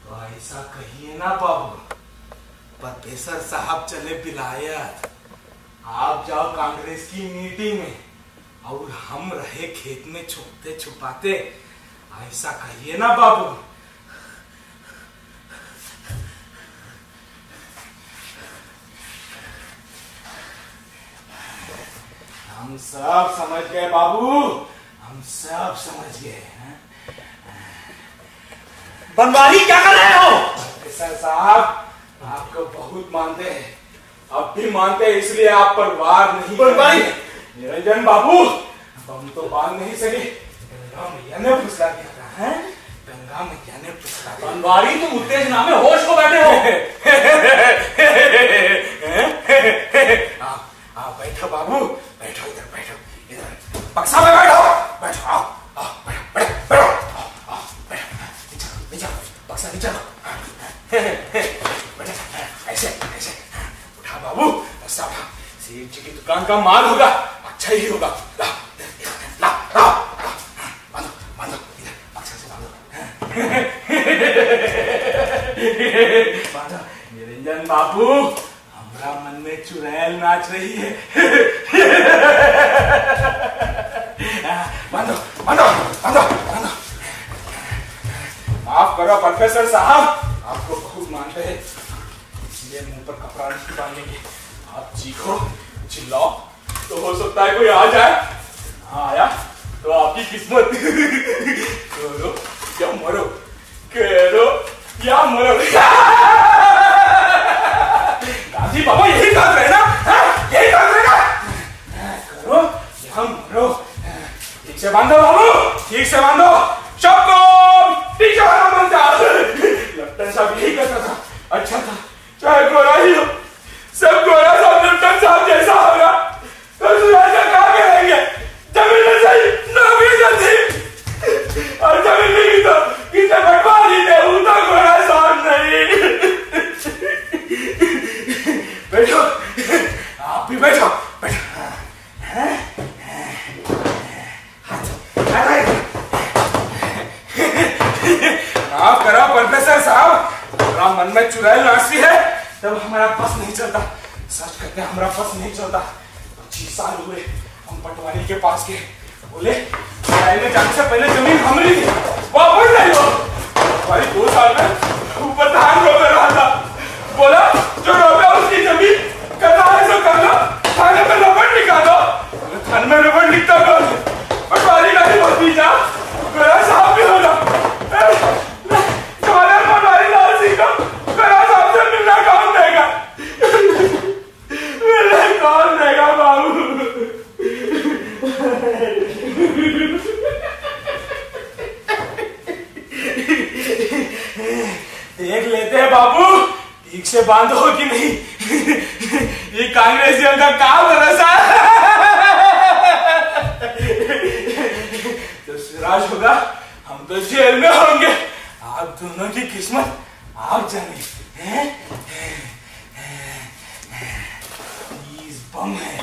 तो ऐसा कहिए ना बाबू, प्रोफेसर साहब चले विलायत, आप जाओ कांग्रेस की मीटिंग में और हम रहे खेत में छुपते छुपाते। ऐसा कहिए ना बाबू। हम सब समझ गए बाबू, हम सब समझ गए। बनवारी क्या कर रहे हो? प्रोफेसर साहब आपको बहुत मानते हैं, अब भी मानते हैं, इसलिए आप पर वार नहीं बनवारी निरंजन बाबू, हम तो बांध नहीं सके, गंगा मैया ने फुसला दिया था। हैं? गंगा मैया ने फुसला दिया। बनवारी तुम उत्तेजना में होश को बैठे हो। आप बैठो बाबू, बैठो इधर, बैठो इधर, बक्सा में बैठो, बैठो, आओ, आओ, बैठो, बैठो, बैठो, आओ, बैठो, नीचे, बक्सा नीचे, बैठो, ऐसे, ऐसे, उठा बाबू, बक्सा उठा, सेठ जी की दुकान का माल होगा, अच्छा ही होगा, ला, ला, ला, बांधो, बांधो, इधर, बक्सा से बांधो, बांधो, निरंजन बाबू, हमारा मन में चुड़ैल नाच रही है। बांधो, बांधो, बांधो, बांधो। माफ करो प्रोफेसर साहब, आपको बहुत मानते हैं, इसलिए मुंह पर कपड़ा नहीं बांधेंगे। आप चीखो, चिल्लाओ, तो हो सकता है कोई आ जाए। हाँ आया तो आपकी किस्मत। करो या मरो, करो या मरो। गांधी बाबा यही कर रहे ना, यही कर रहे ना, करो या मरो। ठीक से बांधो बाबू, ठीक से बांधो, सबको ठीक से बांधो। लट्टन साहब यही करता था, अच्छा था, चाहे गोरा ही हो, सब गोरा सब लट्टन साहब जैसा होगा, तो सुराजा कहाँ करेंगे? जमीन में सही, नौकरी जल्दी, और जमीन नहीं तो किसे बटवा दीजिए, उतना गोरा साहब नहीं। बैठो, आप भी बैठो, बैठो। माफ करो प्रोफेसर साहब, हमारा मन में चुड़ैल नाचती है, तब हमारा बस नहीं चलता। सच कहते हैं हमारा बस नहीं चलता। 25 साल हुए हम पटवारी के पास गए, बोले लड़ाई में जाने से पहले जमीन हमारी थी, वापस नहीं हो। पटवारी 2 साल में ऊपर धान रोक रहा था, बोला जो रोका उसकी जमीन करना है सो कर लो, थाने में रबड़ निकालो। थाने में रबड़ लिखता कौन? पटवारी का ही बहुत पीछा, मेरा साहब भी होना। पटवारी लाल सिंह को मेरा साहब से मिलना कौन देगा? मिलना कौन देगा बाबू? देख लेते हैं बाबू, ठीक से बांधो कि नहीं। ये कांग्रेसियों का काम भरोसा तो सिराज होगा, हम तो जेल में होंगे। आप दोनों की किस्मत आप जाने। 30 बम है,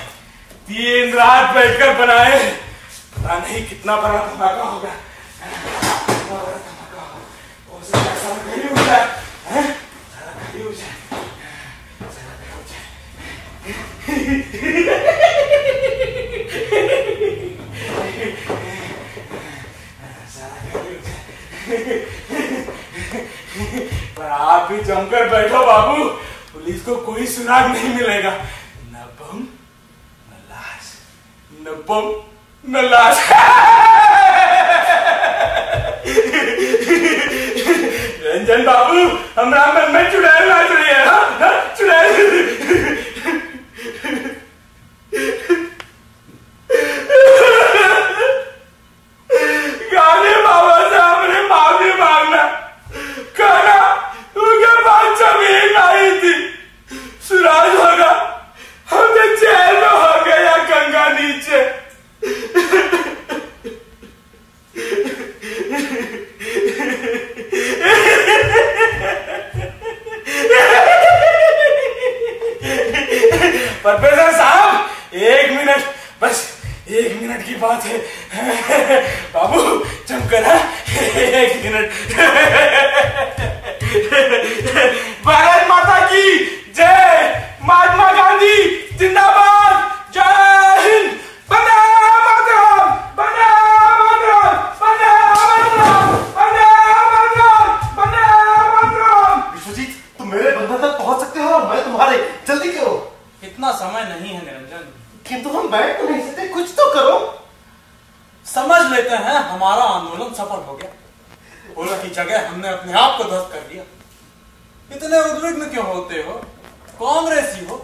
3 रात बैठकर बनाए, पता नहीं कितना बड़ा धमाका होगा। पर आप भी जमकर बैठो बाबू, पुलिस को कोई सुराग नहीं मिलेगा। न बम न लाश, न बम न लाश। रंजन बाबू, हमारा मन में चुड़ैल नाच रही है, चुड़ैल। गाने बाबा से हमने माफी मांगना, कहना उनके पास जमीन नहीं थी, सुराज होगा, हम तो जेल में हो गए या गंगा नीचे। प्रोफेसर साहब 1 मिनट, बस 1 मिनट की बात है बाबू, जमकर 1 मिनट। भारत माता की जय, महात्मा गांधी जिंदाबाद, जय हिंद, वंदे मातरम, वंदे मातरम, वंदे मातरम, वंदे मातरम, वंदे मातरम। विश्वजीत, तुम मेरे बंधन तक पहुंच सकते हो और मैं तुम्हारे, जल्दी करो। इतना समय नहीं है निरंजन। किंतु हम बैठ तो नहीं सकते, कहते हैं हमारा आंदोलन सफल हो गया। पुल की जगह हमने अपने आप को ध्वस्त कर दिया। इतने उद्विग्न क्यों होते हो? कांग्रेसी हो,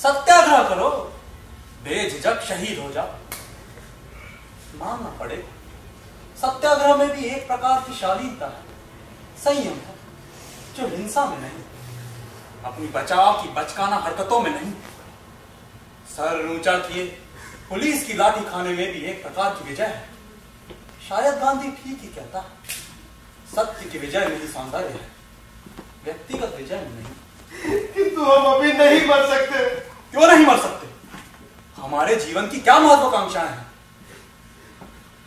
सत्याग्रह करो, बेझिझक शहीद हो जाओ। मानना पड़ेगा, सत्याग्रह में भी एक प्रकार की शालीनता है, संयम है, जो हिंसा में नहीं, अपनी बचाव की बचकाना हरकतों में नहीं। सर ऊंचा किए पुलिस की लाठी खाने में भी एक प्रकार की विजय है। शायद गांधी ठीक ही कहता है, सत्य की विजय में ही सौंदर्य है, व्यक्तिगत विजय में नहीं। किंतु हम अभी नहीं मर सकते। क्यों नहीं मर सकते? हमारे जीवन की क्या महत्वाकांक्षाएं हैं?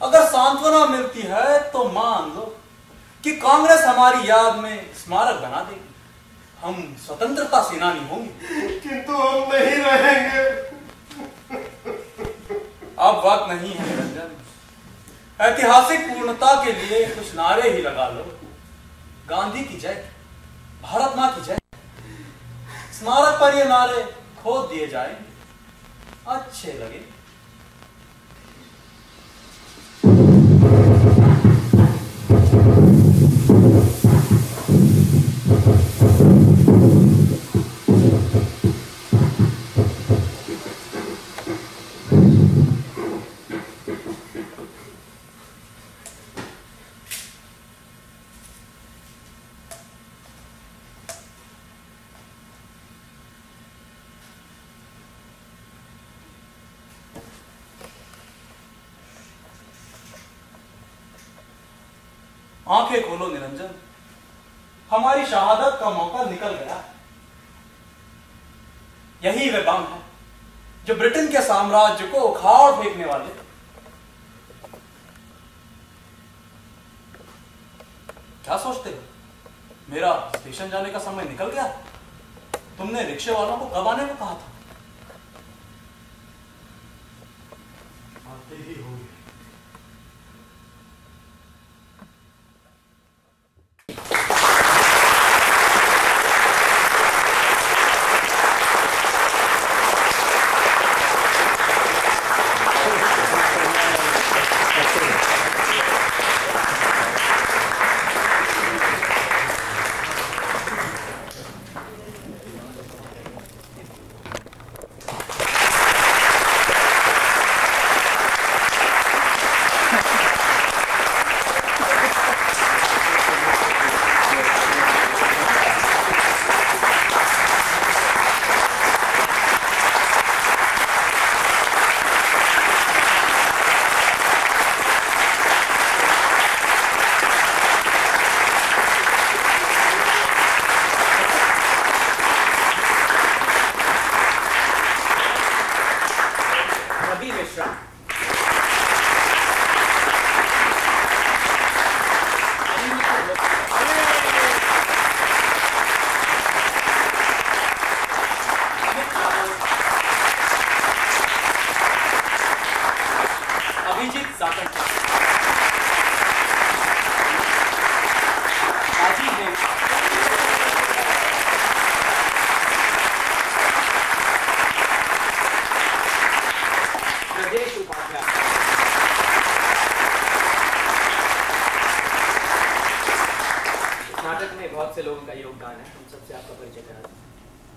अगर सांत्वना मिलती है तो मान लो कि कांग्रेस हमारी याद में स्मारक बना देगी। हम स्वतंत्रता सेनानी होंगे। किंतु हम नहीं रहेंगे। अब वक्त नहीं है निरंजन, ऐतिहासिक पूर्णता के लिए कुछ नारे ही लगा लो। गांधी की जय, भारत मां की जय। स्मारक पर ये नारे खोद दिए जाएंगे, अच्छे लगे। आंखें खोलो निरंजन, हमारी शहादत का मौका निकल गया। यही वे बम है जो ब्रिटेन के साम्राज्य को उखाड़ फेंकने वाले। क्या सोचते हो, मेरा स्टेशन जाने का समय निकल गया? तुमने रिक्शे वालों को कब आने को कहा था? आते ही होंगे।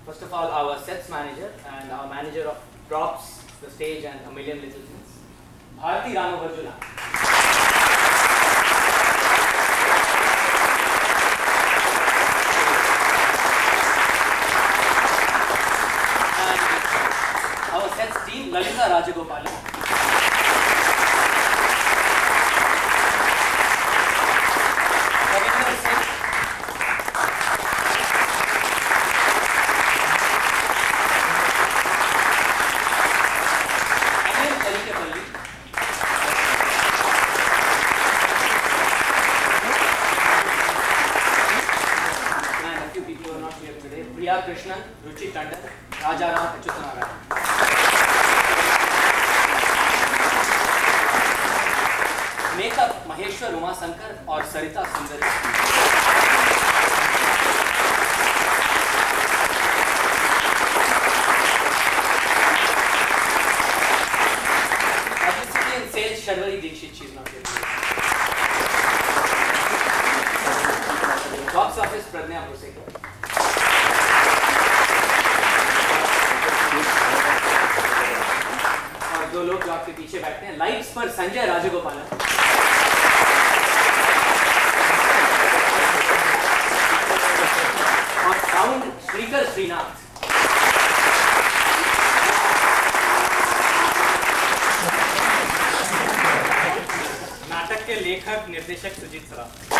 First of all, our sets manager and our manager of props, the stage and a million little things, Bharati Ramavarjuna. And our sets team, Lalita Rajagopalan. Krishnan, Ruchi Tandon, Rajaram Achyutanarayan. Makeup Maheshwar Uma Sankar और सरिता सुंदरी. Publicity and sales Sharwari Dikshit, she is not here. प्रज्ञा भूसेकर, और दो लोग जो आपके पीछे बैठते हैं, लाइट्स पर संजय राजगोपालन, और साउंड श्रीकर श्रीनाथ। नाटक के लेखक निर्देशक सुजीत सराफ।